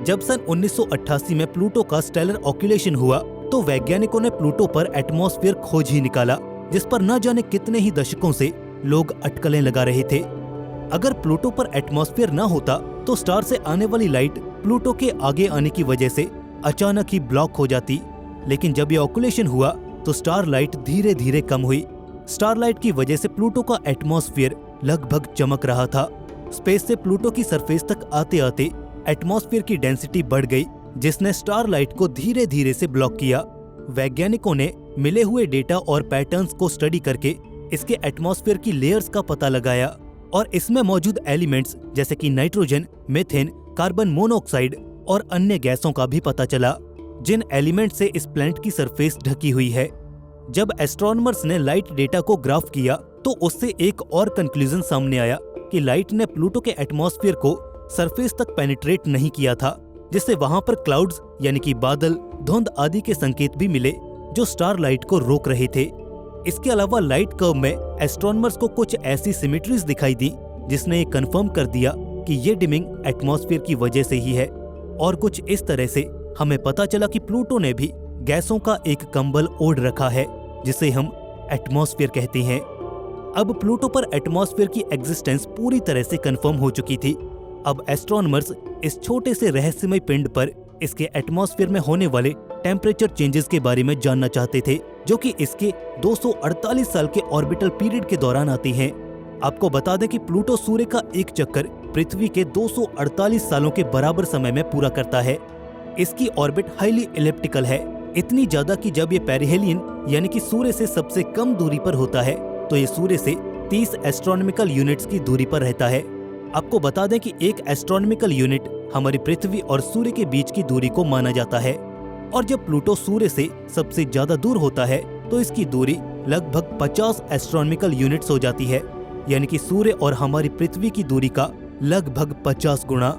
जब सन 1988 में प्लूटो का स्टेलर ऑक्यूलेशन हुआ तो वैज्ञानिकों ने प्लूटो पर एटमॉस्फेयर खोज ही निकाला, जिस पर न जाने कितने ही दशकों से लोग अटकलें लगा रहे थे। अगर प्लूटो पर एटमॉस्फेयर न होता तो स्टार से आने वाली लाइट प्लूटो के आगे आने की वजह से अचानक ही ब्लॉक हो जाती। लेकिन जब ये ऑक्यूलेशन हुआ तो स्टार लाइट धीरे धीरे कम हुई। स्टार लाइट की वजह से प्लूटो का एटमॉस्फेयर लगभग चमक रहा था। स्पेस से प्लूटो की सरफेस तक आते आते एटमॉस्फेयर की डेंसिटी बढ़ गई, जिसने स्टार लाइट को धीरे धीरे से ब्लॉक किया। वैज्ञानिकों ने मिले हुए डेटा और पैटर्न्स को स्टडी करके इसके एटमॉस्फेयर की लेयर्स का पता लगाया और इसमें मौजूद एलिमेंट्स जैसे कि नाइट्रोजन, मीथेन, कार्बन मोनोऑक्साइड और अन्य गैसों का भी पता चला, जिन एलिमेंट से इस प्लैनेट की सरफेस ढकी हुई है। जब एस्ट्रोनॉमर्स ने लाइट डेटा को ग्राफ किया तो उससे एक और कंक्लूजन सामने आया कि लाइट ने प्लूटो के एटमॉस्फेयर को सरफेस तक पेनिट्रेट नहीं किया था, जिससे वहां पर क्लाउड्स यानी कि बादल, धुंध आदि के संकेत भी मिले जो स्टार लाइट को रोक रहे थे। इसके अलावा लाइट कर्व में एस्ट्रोनॉमर्स को कुछ ऐसी सिमेट्रीज दिखाई दी जिसने ये कंफर्म कर दिया कि ये डिमिंग एटमॉस्फेयर की वजह से ही है। और कुछ इस तरह से हमें पता चला कि प्लूटो ने भी गैसों का एक कंबल ओढ़ रखा है जिसे हम एटमॉस्फेयर कहते हैं। अब प्लूटो पर एटमॉस्फेयर की एग्जिस्टेंस पूरी तरह से कंफर्म हो चुकी थी। अब एस्ट्रोनॉमर्स इस छोटे से रहस्यमय पिंड पर इसके एटमॉस्फेयर में होने वाले टेम्परेचर चेंजेस के बारे में जानना चाहते थे, जो कि इसके 248 साल के ऑर्बिटल पीरियड के दौरान आती हैं। आपको बता दें कि प्लूटो सूर्य का एक चक्कर पृथ्वी के 248 सालों के बराबर समय में पूरा करता है। इसकी ऑर्बिट हाईली इलिप्टिकल है, इतनी ज्यादा कि जब ये पेरिहेलियन यानी कि सूर्य से सबसे कम दूरी पर होता है तो ये सूर्य से 30 एस्ट्रोनॉमिकल यूनिट्स की दूरी पर रहता है। आपको बता दें कि एक एस्ट्रोनॉमिकल यूनिट हमारी पृथ्वी और सूर्य के बीच की दूरी को माना जाता है। और जब प्लूटो सूर्य से सबसे ज्यादा दूर होता है तो इसकी दूरी लगभग 50 एस्ट्रोनॉमिकल यूनिट्स हो जाती है, यानी कि सूर्य और हमारी पृथ्वी की दूरी का लगभग 50 गुना।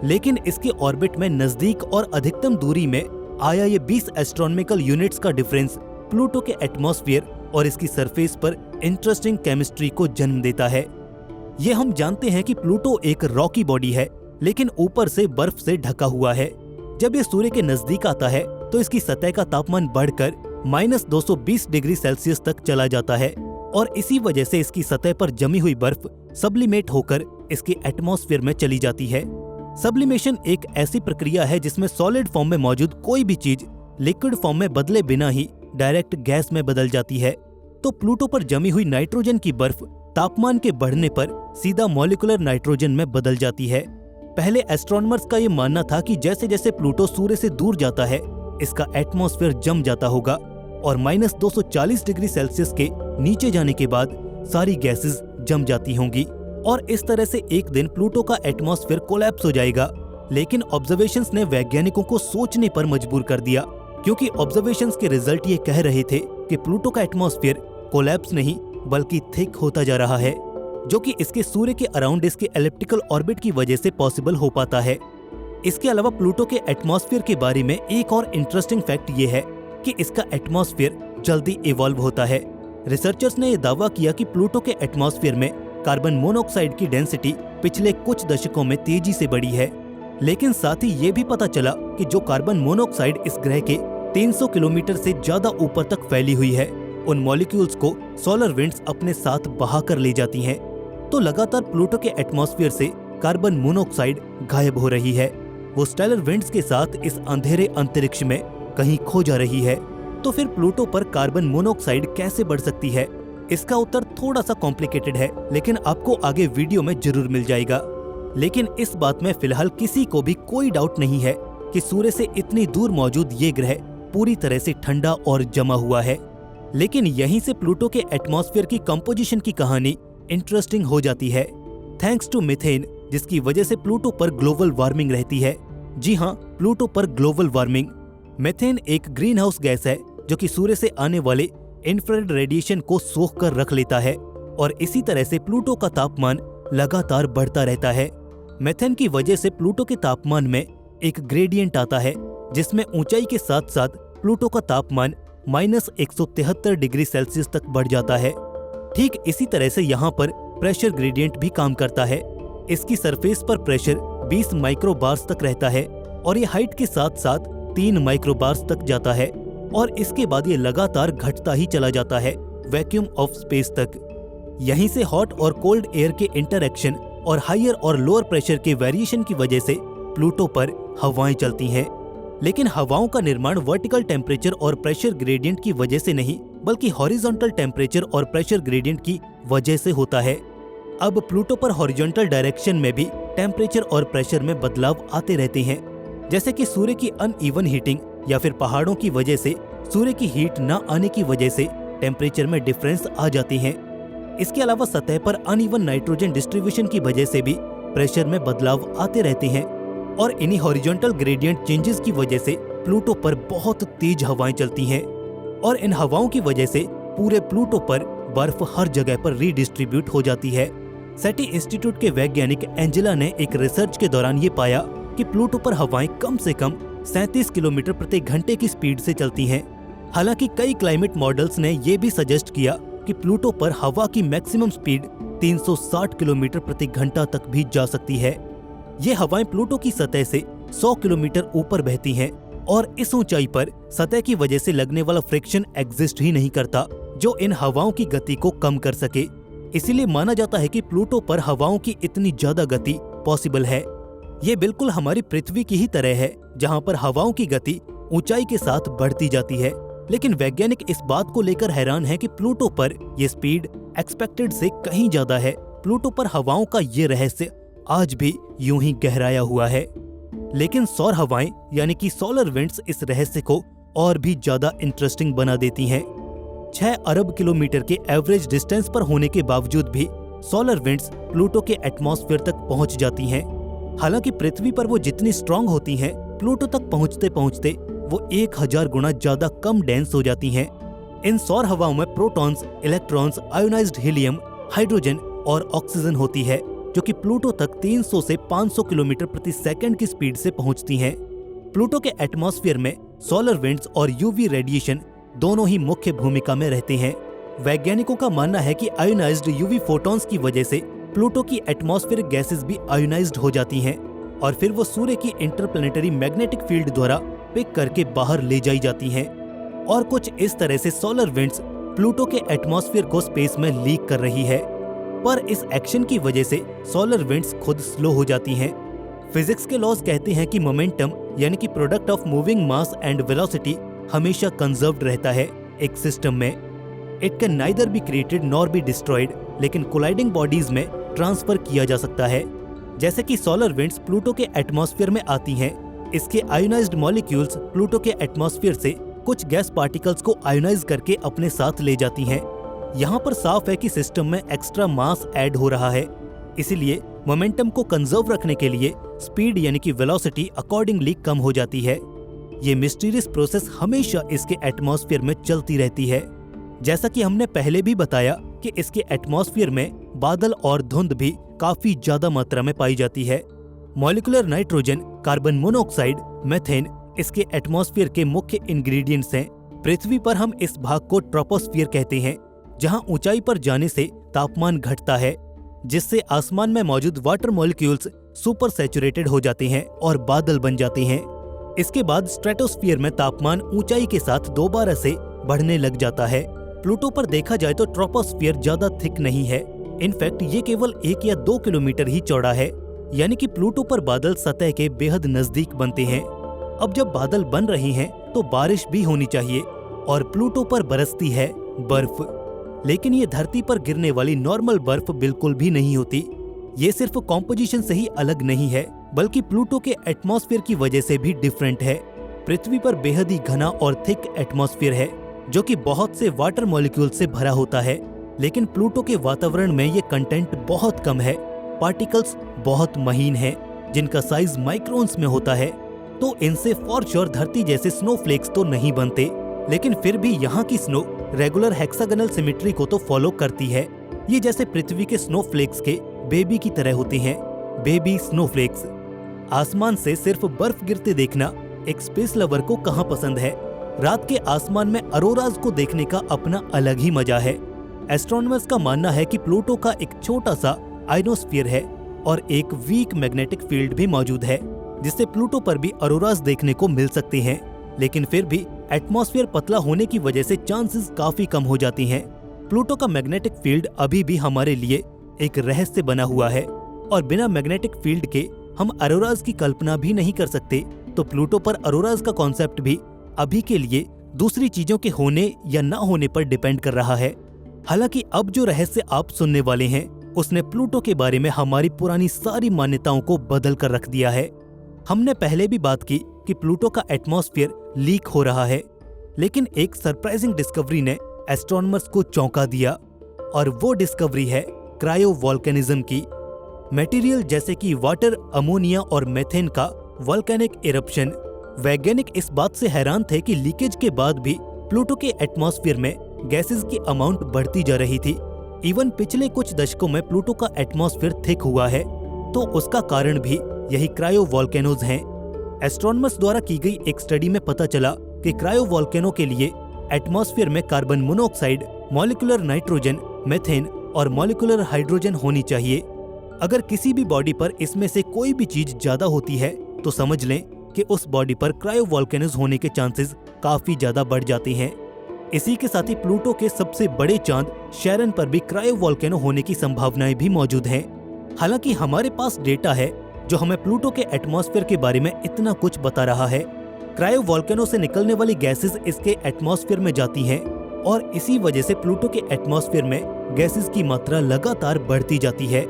लेकिन इसके ऑर्बिट में नजदीक और अधिकतम दूरी में आया ये 20 एस्ट्रोनॉमिकल यूनिट्स का डिफरेंस प्लूटो के एटमॉस्फेयर और इसकी सरफेस पर इंटरेस्टिंग केमिस्ट्री को जन्म देता है। ये हम जानते हैं कि प्लूटो एक रॉकी बॉडी है, लेकिन ऊपर से बर्फ से ढका हुआ है। जब ये सूर्य के नजदीक आता है तो इसकी सतह का तापमान बढ़कर -220 डिग्री सेल्सियस तक चला जाता है और इसी वजह से इसकी सतह पर जमी हुई बर्फ सब्लिमेट होकर इसके एटमॉस्फेयर में चली जाती है। सब्लिमेशन एक ऐसी प्रक्रिया है जिसमें सॉलिड फॉर्म में मौजूद कोई भी चीज लिक्विड फॉर्म में बदले बिना ही डायरेक्ट गैस में बदल जाती है। तो प्लूटो पर जमी हुई नाइट्रोजन की बर्फ तापमान के बढ़ने पर सीधा मॉलिक्यूलर नाइट्रोजन में बदल जाती है। पहले एस्ट्रोनॉमर्स का ये मानना था कि जैसे जैसे प्लूटो सूर्य से दूर जाता है इसका एटमॉस्फेयर जम जाता होगा और -240 डिग्री सेल्सियस के नीचे जाने के बाद सारी गैसेस जम जाती होंगी और इस तरह से एक दिन प्लूटो का एटमॉस्फेयर कोलैप्स हो जाएगा। लेकिन ऑब्जर्वेशंस ने वैज्ञानिकों को सोचने पर मजबूर कर दिया, क्योंकि ऑब्जर्वेशंस के रिजल्ट ये कह रहे थे कि प्लूटो का एटमॉस्फेयर कोलैप्स नहीं बल्कि थिक होता जा रहा है, जो कि इसके सूर्य के अराउंड इसके एलिप्टिकल ऑर्बिट की वजह से पॉसिबल हो पाता है। इसके अलावा प्लूटो के एटमॉस्फेयर के बारे में एक और इंटरेस्टिंग फैक्ट ये है कि इसका एटमॉस्फेयर जल्दी इवॉल्व होता है। रिसर्चर्स ने यह दावा किया कि प्लूटो के एटमॉस्फेयर में कार्बन मोनोऑक्साइड की डेंसिटी पिछले कुछ दशकों में तेजी से बढ़ी है, लेकिन साथ ही ये भी पता चला कि जो कार्बन मोनोऑक्साइड इस ग्रह के 300 किलोमीटर से ज्यादा ऊपर तक फैली हुई है, उन मॉलिक्यूल्स को सोलर विंड्स अपने साथ बहा कर ले जाती हैं। तो लगातार प्लूटो के एटमॉस्फेयर से कार्बन मोनोऑक्साइड गायब हो रही है, वो स्टेलर विंड्स के साथ इस अंधेरे अंतरिक्ष में कहीं खो जा रही है। तो फिर प्लूटो पर कार्बन मोनोऑक्साइड कैसे बढ़ सकती है? इसका उत्तर थोड़ा सा कॉम्प्लिकेटेड है, लेकिन आपको आगे वीडियो में जरूर मिल जाएगा। लेकिन इस बात में फिलहाल किसी को भी कोई डाउट नहीं है कि सूर्य से इतनी दूर मौजूद ये ग्रह पूरी तरह से ठंडा और जमा हुआ है। लेकिन यहीं से प्लूटो के एटमॉस्फेयर की कंपोजिशन की कहानी इंटरेस्टिंग हो जाती है, थैंक्स टू मीथेन, जिसकी वजह से प्लूटो पर ग्लोबल वार्मिंग रहती है। जी हाँ, प्लूटो पर ग्लोबल वार्मिंग। मीथेन एक ग्रीन हाउस गैस है जो कि सूर्य से आने वाले इंफ्रारेड रेडिएशन को सोख कर रख लेता है और इसी तरह से प्लूटो का तापमान लगातार बढ़ता रहता है। मीथेन की वजह से प्लूटो के तापमान में एक ग्रेडियंट आता है, जिसमें ऊंचाई के साथ साथ प्लूटो का तापमान -173 डिग्री सेल्सियस तक बढ़ जाता है। ठीक इसी तरह से यहाँ पर प्रेशर ग्रेडियंट भी काम करता है। इसकी सरफेस पर प्रेशर 20 माइक्रोबार्स तक रहता है और ये हाइट के साथ साथ 3 माइक्रोबार्स तक जाता है और इसके बाद ये लगातार घटता ही चला जाता है वैक्यूम ऑफ स्पेस तक। यहीं से हॉट और कोल्ड एयर के इंटरैक्शन और हायर और लोअर प्रेशर के वेरिएशन की वजह से प्लूटो पर हवाएं चलती हैं। लेकिन हवाओं का निर्माण वर्टिकल टेम्परेचर और प्रेशर ग्रेडियंट की वजह से नहीं, बल्कि हॉरिजॉन्टल टेम्परेचर और प्रेशर ग्रेडियंट की वजह से होता है। अब प्लूटो पर हॉरिजॉन्टल डायरेक्शन में भी टेम्परेचर और प्रेशर में बदलाव आते रहते हैं, जैसे कि सूर्य की अनइवन हीटिंग या फिर पहाड़ों की वजह से सूर्य की हीट न आने की वजह से टेम्परेचर में डिफरेंस आ जाते हैं। इसके अलावा सतह पर अनइवन नाइट्रोजन डिस्ट्रीब्यूशन की वजह से भी प्रेशर में बदलाव आते रहते हैं और इन्हीं हॉरिजॉन्टल ग्रेडियंट चेंजेस की वजह से प्लूटो पर बहुत तेज हवाएं चलती हैं और इन हवाओं की वजह से पूरे प्लूटो पर बर्फ हर जगह पर रीडिस्ट्रीब्यूट हो जाती है। सेटी इंस्टीट्यूट के वैज्ञानिक एंजेला ने एक रिसर्च के दौरान ये पाया कि प्लूटो पर हवाएं कम से कम 37 किलोमीटर प्रति घंटे की स्पीड से चलती हैं। हालांकि कई क्लाइमेट मॉडल्स ने ये भी सजेस्ट किया कि प्लूटो पर हवा की मैक्सिमम स्पीड 360 किलोमीटर प्रति घंटा तक भी जा सकती है। ये हवाएं प्लूटो की सतह से 100 किलोमीटर ऊपर बहती हैं और इस ऊंचाई पर सतह की वजह से लगने वाला फ्रिक्शन एग्जिस्ट ही नहीं करता जो इन हवाओं की गति को कम कर सके। इसीलिए माना जाता है कि प्लूटो पर हवाओं की इतनी ज्यादा गति पॉसिबल है। ये बिल्कुल हमारी पृथ्वी की ही तरह है जहां पर हवाओं की गति ऊंचाई के साथ बढ़ती जाती है। लेकिन वैज्ञानिक इस बात को लेकर हैरान है कि प्लूटो पर ये स्पीड एक्सपेक्टेड से कहीं ज्यादा है। प्लूटो पर हवाओं का ये रहस्य आज भी यूं ही गहराया हुआ है। लेकिन सौर हवाएं यानी कि सोलर विंड्स इस रहस्य को और भी ज्यादा इंटरेस्टिंग बना देती हैं। 6 अरब किलोमीटर के एवरेज डिस्टेंस पर होने के बावजूद भी सोलर विंड्स प्लूटो के एटमॉस्फेयर तक पहुंच जाती हैं। हालांकि पृथ्वी पर वो जितनी स्ट्रांग होती हैं, प्लूटो तक पहुंचते पहुंचते वो 1000 गुना ज्यादा कम डेंस हो जाती हैं। इन सौर हवाओं में protons, electrons, ionised helium, hydrogen और ऑक्सीजन होती है जो कि प्लूटो तक 300 से 500 किलोमीटर प्रति सेकंड की स्पीड से पहुंचती हैं। प्लूटो के एटमॉस्फेयर में सोलर विंड्स और यूवी रेडिएशन दोनों ही मुख्य भूमिका में रहते हैं। वैज्ञानिकों का मानना है कि आयोनाइज्ड यूवी फोटॉन्स की वजह से प्लूटो की एटमॉस्फेरिक गैसेस भी आयोनाइज्ड हो जाती हैं और फिर वो सूर्य की इंटरप्लेनेटरी मैग्नेटिक फील्ड द्वारा पिक करके बाहर ले जाई जाती हैं। और कुछ इस तरह से सोलर विंड्स प्लूटो के एटमॉस्फेयर को स्पेस में लीक कर रही है। पर इस एक्शन की वजह से सोलर विंड्स खुद स्लो हो जाती हैं। फिजिक्स के लॉज कहते हैं कि मोमेंटम यानी कि product of moving mass and velocity हमेशा कंजर्व्ड रहता है एक सिस्टम में। It can neither be created nor be destroyed, लेकिन कोलाइडिंग बॉडीज में ट्रांसफर किया जा सकता है। जैसे कि सोलर विंड्स प्लूटो के एटमॉस्फेयर में आती हैं, इसके आयोनाइज्ड मॉलिक्यूल्स प्लूटो के एटमॉस्फेयर से कुछ गैस पार्टिकल्स को आयोनाइज करके अपने साथ ले जाती हैं। यहाँ पर साफ है कि सिस्टम में एक्स्ट्रा मास ऐड हो रहा है, इसीलिए मोमेंटम को कंजर्व रखने के लिए स्पीड यानी कि वेलोसिटी अकॉर्डिंगली कम हो जाती है। ये मिस्टीरियस प्रोसेस हमेशा इसके एटमॉस्फेयर में चलती रहती है। जैसा कि हमने पहले भी बताया कि इसके एटमॉस्फेयर में बादल और धुंध भी काफी ज्यादा मात्रा में पाई जाती है। Molecular nitrogen, carbon monoxide, methane इसके एटमॉस्फेयर के मुख्य इंग्रेडिएंट्स हैं। पृथ्वी पर हम इस भाग को ट्रोपोस्फियर कहते हैं, जहां ऊंचाई पर जाने से तापमान घटता है, जिससे आसमान में मौजूद वाटर मॉलिक्यूल्स सुपर सैचुरेटेड हो जाते हैं और बादल बन जाते हैं। इसके बाद स्ट्रेटोस्फियर में तापमान ऊंचाई के साथ दोबारा से बढ़ने लग जाता है। प्लूटो पर देखा जाए तो ट्रोपोस्फियर ज्यादा थिक नहीं है। इनफैक्ट ये केवल 1 या 2 किलोमीटर ही चौड़ा है, यानी कि प्लूटो पर बादल सतह के बेहद नजदीक बनते हैं। अब जब बादल बन रहे हैं तो बारिश भी होनी चाहिए और प्लूटो पर बरसती है बर्फ। लेकिन ये धरती पर गिरने वाली नॉर्मल बर्फ बिल्कुल भी नहीं होती। ये सिर्फ कॉम्पोजिशन से ही अलग नहीं है, बल्कि प्लूटो के एटमॉस्फेयर की वजह से भी डिफरेंट है। पृथ्वी पर बेहद ही घना और थिक एटमॉस्फेयर है जो कि बहुत से वाटर मॉलिक्यूल से भरा होता है, लेकिन प्लूटो के वातावरण में ये कंटेंट बहुत कम है। पार्टिकल्स बहुत महीन हैं, जिनका साइज माइक्रोन्स में होता है, तो इनसे फॉर श्योर धरती जैसे स्नोफ्लेक्स तो नहीं बनते। लेकिन फिर भी यहाँ की स्नो रेगुलर हेक्सागोनल सिमेट्री को तो फॉलो करती है। ये जैसे पृथ्वी के स्नोफ्लेक्स के बेबी की तरह होते हैं, बेबी स्नोफ्लेक्स। आसमान से सिर्फ बर्फ गिरते देखना एक स्पेस लवर को कहाँ पसंद है। रात के आसमान में अरोराज को देखने का अपना अलग ही मजा है। एस्ट्रोनॉमर्स का मानना है कि प्लूटो का एक छोटा सा आइनोस्फीयर है और एक वीक मैग्नेटिक फील्ड भी मौजूद है, जिससे प्लूटो पर भी अरोराज देखने को मिल सकते हैं। लेकिन फिर भी एटमॉस्फेयर पतला होने की वजह से चांसेस काफी कम हो जाती हैं। प्लूटो का मैग्नेटिक फील्ड अभी भी हमारे लिए एक रहस्य बना हुआ है और बिना मैग्नेटिक फील्ड के हम अरोराज की कल्पना भी नहीं कर सकते। तो प्लूटो पर अरोराज का कॉन्सेप्ट भी अभी के लिए दूसरी चीजों के होने या ना होने पर डिपेंड कर रहा है। हालांकि अब जो रहस्य आप सुनने वाले हैं, उसने प्लूटो के बारे में हमारी पुरानी सारी मान्यताओं को बदल कर रख दिया है। हमने पहले भी बात की कि प्लूटो का एटमॉस्फेयर लीक हो रहा है, लेकिन एक सरप्राइजिंग डिस्कवरी ने एस्ट्रोनॉमर्स को चौंका दिया। और वो डिस्कवरी है क्रायोवोल्केनिज्म की। मटेरियल जैसे कि वाटर, अमोनिया और मेथेन का वोल्केनिक इरप्शन। वैज्ञानिक इस बात से हैरान थे कि लीकेज के बाद भी प्लूटो के एटमॉस्फेयर में गैसेस की अमाउंट बढ़ती जा रही थी। इवन पिछले कुछ दशकों में प्लूटो का एटमॉस्फेयर थिक हुआ है, तो उसका कारण भी यही क्रायोवोल्केनोज हैं। एस्ट्रोनॉमर्स द्वारा की गई एक स्टडी में पता चला कि क्रायोवोल्केनो के लिए एटमॉस्फेयर में carbon monoxide, molecular nitrogen, methane और मॉलिक्यूलर हाइड्रोजन होनी चाहिए। अगर किसी भी बॉडी पर इसमें से कोई भी चीज ज्यादा होती है तो समझ लें कि उस बॉडी पर क्रायोवोल्केनोज होने के चांसेस काफी ज्यादा बढ़ जाते हैं। इसी के साथ ही प्लूटो के सबसे बड़े चांद शैरन पर भी क्रायोवोल्केनो होने की संभावनाएं भी मौजूद हैं। हालांकि हमारे पास डेटा है जो हमें प्लूटो के एटमॉस्फेयर के बारे में इतना कुछ बता रहा है। क्रायोवोल्केनो से निकलने वाली गैसेस इसके एटमॉस्फेयर में जाती हैं और इसी वजह से प्लूटो के एटमॉस्फेयर में गैसेस की मात्रा लगातार बढ़ती जाती है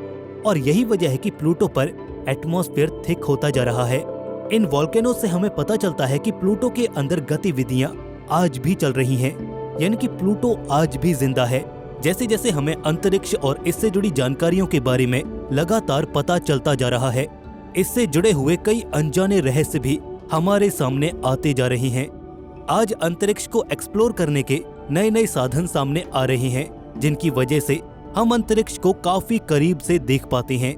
और यही वजह है कि प्लूटो पर एटमॉस्फेयर थिक होता जा रहा है। इन वोल्केनो से हमें पता चलता है कि प्लूटो के अंदर गतिविधियां आज भी चल रही हैं, यानी कि प्लूटो आज भी जिंदा है। जैसे जैसे हमें अंतरिक्ष और इससे जुड़ी जानकारियों के बारे में लगातार पता चलता जा रहा है, इससे जुड़े हुए कई अनजाने रहस्य भी हमारे सामने आते जा रहे हैं। आज अंतरिक्ष को एक्सप्लोर करने के नए नए साधन सामने आ रहे हैं, जिनकी वजह से हम अंतरिक्ष को काफी करीब से देख पाते हैं।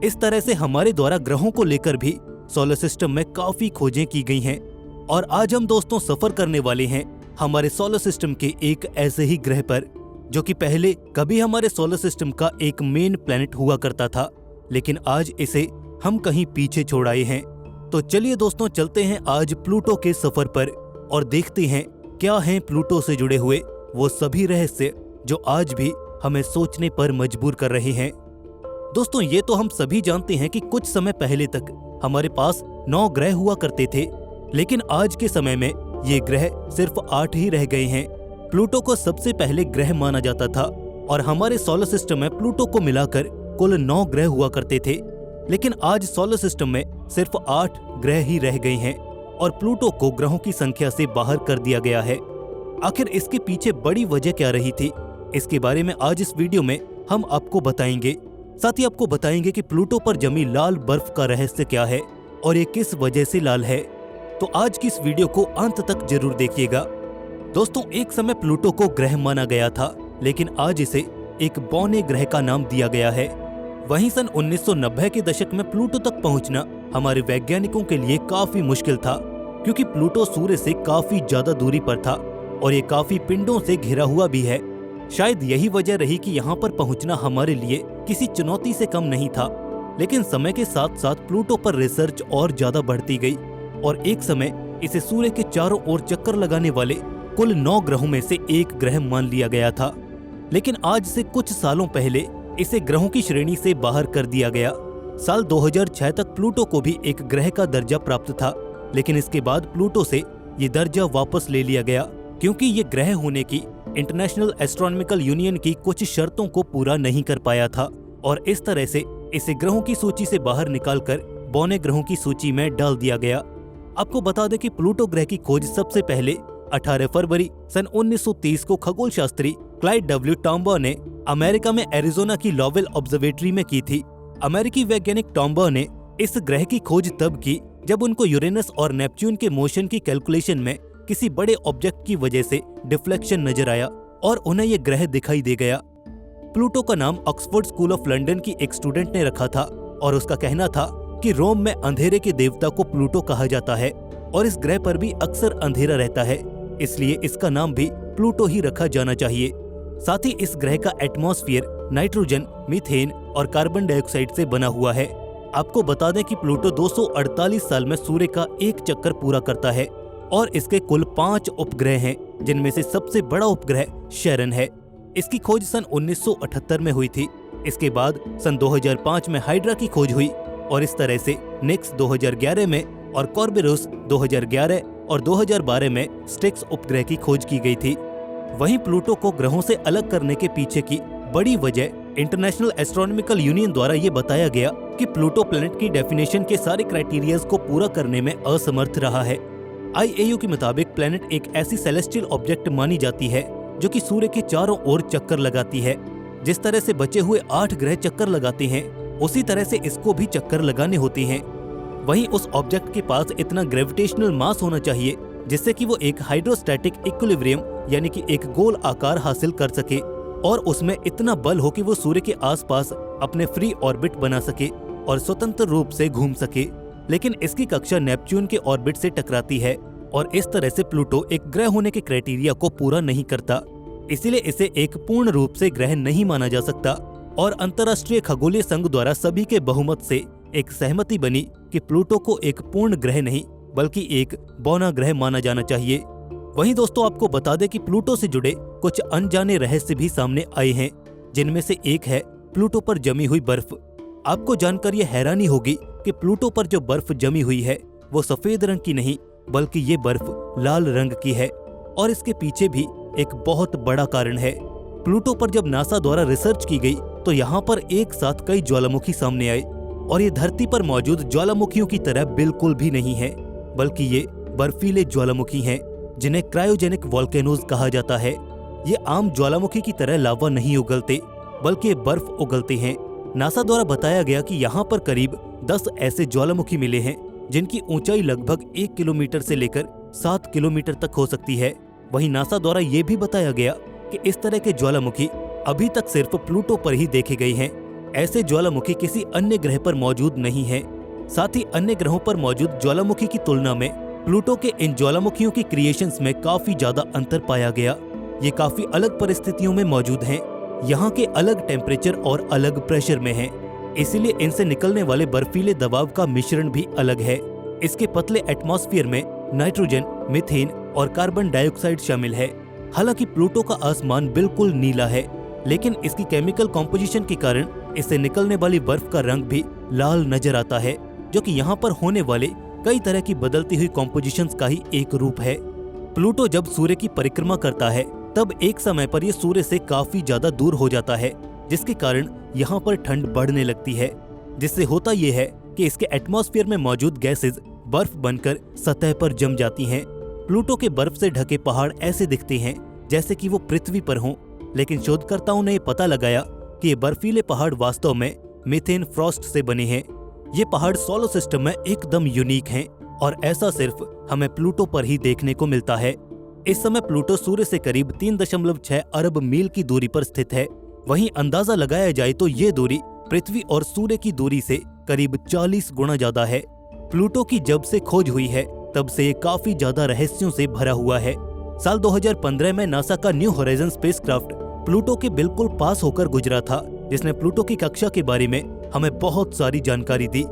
इस तरह से हमारे द्वारा ग्रहों को लेकर भी सोलर सिस्टम में काफी खोजें की गई हैं और आज हम दोस्तों सफर करने वाले हैं हमारे सोलर सिस्टम के एक ऐसे ही ग्रह पर जो कि पहले कभी हमारे सोलर सिस्टम का एक मेन प्लैनेट हुआ करता था, लेकिन आज इसे हम कहीं पीछे छोड़ आए हैं। तो चलिए दोस्तों चलते हैं आज प्लूटो के सफर पर और देखते हैं क्या हैं प्लूटो से जुड़े हुए वो सभी रहस्य जो आज भी हमें सोचने पर मजबूर कर रहे हैं। दोस्तों ये तो हम सभी जानते हैं कि कुछ समय पहले तक हमारे पास 9 ग्रह हुआ करते थे, लेकिन आज के समय में ये ग्रह सिर्फ 8 ही रह गए हैं। प्लूटो को सबसे पहले ग्रह माना जाता था और हमारे सोलर सिस्टम में प्लूटो को मिलाकर कुल 9 ग्रह हुआ करते थे, लेकिन आज सोलर सिस्टम में सिर्फ 8 ग्रह ही रह गए हैं और प्लूटो को ग्रहों की संख्या से बाहर कर दिया गया है। आखिर इसके पीछे बड़ी वजह क्या रही थी, इसके बारे में आज इस वीडियो में हम आपको बताएंगे। साथ ही आपको बताएंगे कि प्लूटो पर जमी लाल बर्फ का रहस्य क्या है और ये किस वजह से लाल है। तो आज की इस वीडियो को अंत तक जरूर देखिएगा। दोस्तों एक समय प्लूटो को ग्रह माना गया था, लेकिन आज इसे एक बौने ग्रह का नाम दिया गया है। वहीं सन 1990 के दशक में प्लूटो तक पहुंचना हमारे वैज्ञानिकों के लिए काफी मुश्किल था, क्योंकि प्लूटो सूर्य से काफी ज्यादा दूरी पर था और ये काफी पिंडों से घिरा हुआ भी है। शायद यही वजह रही कि यहाँ पर पहुँचना हमारे लिए किसी चुनौती से कम नहीं था। लेकिन समय के साथ साथ प्लूटो पर रिसर्च और ज्यादा बढ़ती गई और एक समय इसे सूर्य के चारों ओर चक्कर लगाने वाले कुल 9 ग्रहों में से एक ग्रह मान लिया गया था। लेकिन आज से कुछ सालों पहले इसे ग्रहों की श्रेणी से बाहर कर दिया गया। साल 2006 तक प्लूटो को भी एक ग्रह का दर्जा प्राप्त था, लेकिन इसके बाद प्लूटो से ये दर्जा वापस ले लिया गया, क्योंकि ये ग्रह होने की इंटरनेशनल एस्ट्रोनॉमिकल यूनियन की कुछ शर्तों को पूरा नहीं कर पाया था और इस तरह से इसे ग्रहों की सूची से बाहर निकालकर बौने ग्रहों की सूची में डाल दिया गया। आपको बता दें कि प्लूटो ग्रह की खोज सबसे पहले 18 फरवरी सन 1930 को खगोल शास्त्री क्लाइड डब्ल्यू टॉम्बा ने अमेरिका में एरिजोना की लॉवेल ऑब्जर्वेटरी में की थी। अमेरिकी वैज्ञानिक टॉम्बा ने इस ग्रह की खोज तब की जब उनको यूरेनस और नेपच्यून के मोशन की कैलकुलेशन में किसी बड़े ऑब्जेक्ट की वजह से डिफ्लेक्शन नजर आया और उन्हें यह ग्रह दिखाई दे गया। प्लूटो का नाम ऑक्सफोर्ड स्कूल ऑफ लंदन की एक स्टूडेंट ने रखा था और उसका कहना था कि रोम में अंधेरे के देवता को प्लूटो कहा जाता है और इस ग्रह पर भी अक्सर अंधेरा रहता है, इसलिए इसका नाम भी प्लूटो ही रखा जाना चाहिए। साथ ही इस ग्रह का एटमॉस्फेयर नाइट्रोजन, मीथेन और कार्बन डाइऑक्साइड से बना हुआ है। आपको बता दें कि प्लूटो 248 साल में सूर्य का एक चक्कर पूरा करता है और इसके कुल 5 उपग्रह हैं, जिनमें से सबसे बड़ा उपग्रह शैरन है। इसकी खोज सन 1978 में हुई थी। इसके बाद सन 2005 में हाइड्रा की खोज हुई और इस तरह से नेक्स 2011 में और कॉर्बेरोस 2011 और 2012 में स्टिक्स उपग्रह की खोज की गई थी। वहीं प्लूटो को ग्रहों से अलग करने के पीछे की बड़ी वजह इंटरनेशनल एस्ट्रोनॉमिकल यूनियन द्वारा ये बताया गया कि प्लूटो प्लैनेट की डेफिनेशन के सारे क्राइटेरियाज को पूरा करने में असमर्थ रहा है। IAU के मुताबिक प्लैनेट एक ऐसी सेलेस्टियल ऑब्जेक्ट मानी जाती है जो कि सूर्य के चारों ओर चक्कर लगाती है। जिस तरह से बचे हुए 8 ग्रह चक्कर लगाते हैं, उसी तरह से इसको भी चक्कर लगाने होते हैं। वहीं उस ऑब्जेक्ट के पास इतना ग्रेविटेशनल मास होना चाहिए जिससे कि वो एक हाइड्रोस्टैटिक इक्विलिब्रियम यानी कि एक गोल आकार हासिल कर सके और उसमें इतना बल हो कि वो सूर्य के आसपास अपने फ्री ऑर्बिट बना सके और स्वतंत्र रूप से घूम सके। लेकिन इसकी कक्षा नेपच्यून के ऑर्बिट से टकराती है और इस तरह से प्लूटो एक ग्रह होने के क्राइटेरिया को पूरा नहीं करता। इसीलिए इसे एक पूर्ण रूप से ग्रह नहीं माना जा सकता और अंतर्राष्ट्रीय खगोलीय संघ द्वारा सभी के बहुमत से एक सहमति बनी कि प्लूटो को एक पूर्ण ग्रह नहीं बल्कि एक बौना ग्रह माना जाना चाहिए। वहीं दोस्तों आपको बता दें कि प्लूटो से जुड़े कुछ अनजाने रहस्य भी सामने आए हैं, जिनमें से एक है प्लूटो पर जमी हुई बर्फ। आपको जानकर यह हैरानी होगी कि प्लूटो पर जो बर्फ जमी हुई है वो सफेद रंग की नहीं बल्कि ये बर्फ लाल रंग की है और इसके पीछे भी एक बहुत बड़ा कारण है। प्लूटो पर जब नासा द्वारा रिसर्च की गई तो यहाँ पर एक साथ कई ज्वालामुखी सामने आए और ये धरती पर मौजूद ज्वालामुखियों की तरह बिल्कुल भी नहीं है, बल्कि ये बर्फीले ज्वालामुखी हैं जिन्हें क्रायोजेनिक वोल्केनोज कहा जाता है। ये आम ज्वालामुखी की तरह लावा नहीं उगलते बल्कि ये बर्फ उगलते हैं। नासा द्वारा बताया गया कि यहाँ पर करीब 10 ऐसे ज्वालामुखी मिले हैं जिनकी ऊंचाई लगभग 1 किलोमीटर से लेकर 7 किलोमीटर तक हो सकती है। वहीं नासा द्वारा ये भी बताया गया कि इस तरह के ज्वालामुखी अभी तक सिर्फ प्लूटो पर ही देखे गए हैं। ऐसे ज्वालामुखी किसी अन्य ग्रह पर मौजूद नहीं है। साथ ही अन्य ग्रहों पर मौजूद ज्वालामुखी की तुलना में प्लूटो के इन ज्वालामुखियों की क्रिएशंस में काफी ज्यादा अंतर पाया गया। ये काफी अलग परिस्थितियों में मौजूद हैं। यहाँ के अलग टेम्परेचर और अलग प्रेशर में हैं। इसीलिए इनसे निकलने वाले बर्फीले दबाव का मिश्रण भी अलग है। इसके पतले एटमॉस्फेयर में नाइट्रोजन, मीथेन और कार्बन डाइऑक्साइड शामिल है। हालांकि प्लूटो का आसमान बिल्कुल नीला है, लेकिन इसकी केमिकल कॉम्पोजिशन के कारण इससे निकलने वाली बर्फ का रंग भी लाल नजर आता है, जो कि यहाँ पर होने वाले कई तरह की बदलती हुई कॉम्पोजिशंस का ही एक रूप है। प्लूटो जब सूर्य की परिक्रमा करता है तब एक समय पर यह सूर्य से काफी ज्यादा दूर हो जाता है, जिसके कारण यहाँ पर ठंड बढ़ने लगती है। जिससे होता यह है कि इसके एटमॉस्फेयर में मौजूद गैसेज बर्फ बनकर सतह पर जम जाती हैं। प्लूटो के बर्फ से ढके पहाड़ ऐसे दिखते हैं जैसे कि वो पृथ्वी पर हों, लेकिन शोधकर्ताओं ने पता लगाया कि ये बर्फीले पहाड़ वास्तव में मीथेन फ्रॉस्ट से बने हैं। ये पहाड़ सोलर सिस्टम में एकदम यूनिक हैं और ऐसा सिर्फ हमें प्लूटो पर ही देखने को मिलता है। इस समय प्लूटो सूर्य से करीब 3.6 अरब मील की दूरी पर स्थित है। वहीं अंदाजा लगाया जाए तो ये दूरी पृथ्वी और सूर्य की दूरी से करीब 40 गुना ज्यादा है। प्लूटो की जब से खोज हुई है तब से ये काफी ज्यादा रहस्यों से भरा हुआ है। साल 2015 में नासा का न्यू होराइजन स्पेसक्राफ्ट प्लूटो के बिल्कुल पास होकर गुजरा था, जिसने प्लूटो की कक्षा के बारे में हमें बहुत सारी जानकारी दी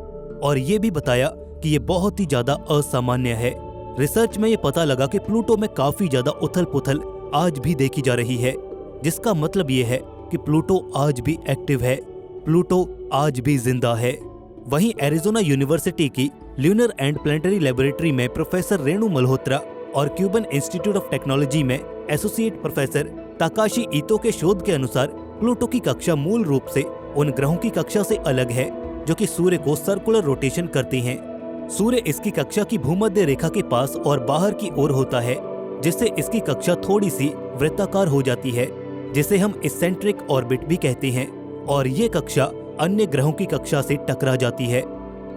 और ये भी बताया कि ये बहुत ही ज्यादा असामान्य है। रिसर्च में ये पता लगा कि प्लूटो में काफी ज्यादा उथल पुथल आज भी देखी जा रही है, जिसका मतलब ये है कि प्लूटो आज भी एक्टिव है, प्लूटो आज भी जिंदा है। वहीं एरिजोना यूनिवर्सिटी की ल्यूनर एंड प्लेनेटरी लेबोरेटरी में प्रोफेसर रेणु मल्होत्रा और क्यूबन इंस्टीट्यूट ऑफ टेक्नोलॉजी में एसोसिएट प्रोफेसर ताकाशी ईतो के शोध के अनुसार प्लूटो की कक्षा मूल रूप से उन ग्रहों की कक्षा से अलग है जो कि सूर्य को सर्कुलर रोटेशन करते हैं। सूर्य इसकी कक्षा की भूमध्य रेखा के पास और बाहर की ओर होता है, जिससे इसकी कक्षा थोड़ी सी वृत्ताकार हो जाती है, जिसे हम इसेंट्रिक ऑर्बिट भी कहते हैं। और ये कक्षा अन्य ग्रहों की कक्षा से टकरा जाती है।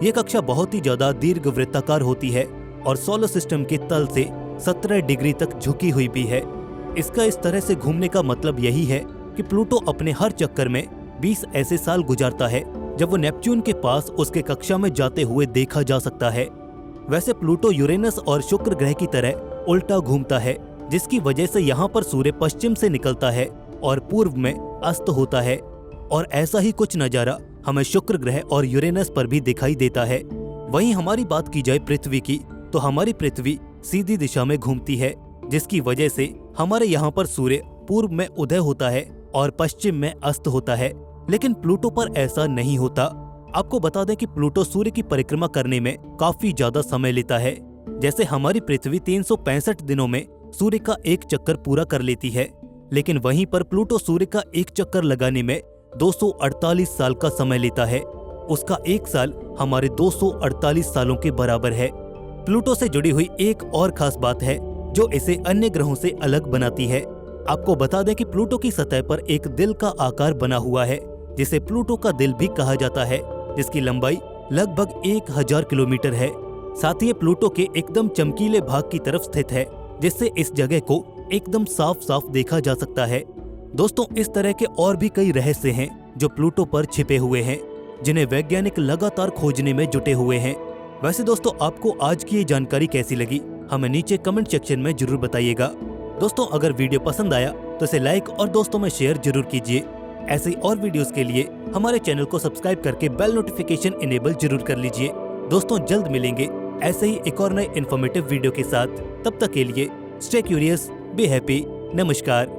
ये कक्षा बहुत ही ज्यादा दीर्घ वृत्ताकार होती है और सोलर सिस्टम के तल से 17 डिग्री तक झुकी हुई भी है। इसका इस तरह से घूमने का मतलब यही है कि प्लूटो अपने हर चक्कर में 20 ऐसे साल गुजारता है जब वो नेपच्यून के पास उसके कक्षा में जाते हुए देखा जा सकता है। वैसे प्लूटो यूरेनस और शुक्र ग्रह की तरह उल्टा घूमता है, जिसकी वजह से यहाँ पर सूर्य पश्चिम से निकलता है और पूर्व में अस्त होता है। और ऐसा ही कुछ नजारा हमें शुक्र ग्रह और यूरेनस पर भी दिखाई देता है। वहीं हमारी बात की जाए पृथ्वी की, तो हमारी पृथ्वी सीधी दिशा में घूमती है, जिसकी वजह से हमारे यहाँ पर सूर्य पूर्व में उदय होता है और पश्चिम में अस्त होता है। लेकिन प्लूटो पर ऐसा नहीं होता। आपको बता दें कि प्लूटो सूर्य की परिक्रमा करने में काफी ज्यादा समय लेता है। जैसे हमारी पृथ्वी 365 दिनों में सूर्य का एक चक्कर पूरा कर लेती है, लेकिन वहीं पर प्लूटो सूर्य का एक चक्कर लगाने में 248 साल का समय लेता है। उसका एक साल हमारे 248 सालों के बराबर है। प्लूटो से जुड़ी हुई एक और खास बात है जो इसे अन्य ग्रहों से अलग बनाती है। आपको बता दें कि प्लूटो की सतह पर एक दिल का आकार बना हुआ है, जिसे प्लूटो का दिल भी कहा जाता है, जिसकी लंबाई लगभग 1000 किलोमीटर है। साथ ही प्लूटो के एकदम चमकीले भाग की तरफ स्थित है, जिससे इस जगह को एकदम साफ साफ देखा जा सकता है। दोस्तों, इस तरह के और भी कई रहस्य हैं जो प्लूटो पर छिपे हुए हैं, जिन्हें वैज्ञानिक लगातार खोजने में जुटे हुए हैं। वैसे दोस्तों, आपको आज की ये जानकारी कैसी लगी, हमें नीचे कमेंट सेक्शन में जरूर बताइएगा। दोस्तों, अगर वीडियो पसंद आया तो इसे लाइक और दोस्तों में शेयर जरूर कीजिए। ऐसे ही और वीडियोस के लिए हमारे चैनल को सब्सक्राइब करके बेल नोटिफिकेशन इनेबल जरूर कर लीजिए। दोस्तों, जल्द मिलेंगे ऐसे ही एक और नए इन्फॉर्मेटिव वीडियो के साथ। तब तक के लिए स्टे क्यूरियस, बी हैप्पी। नमस्कार।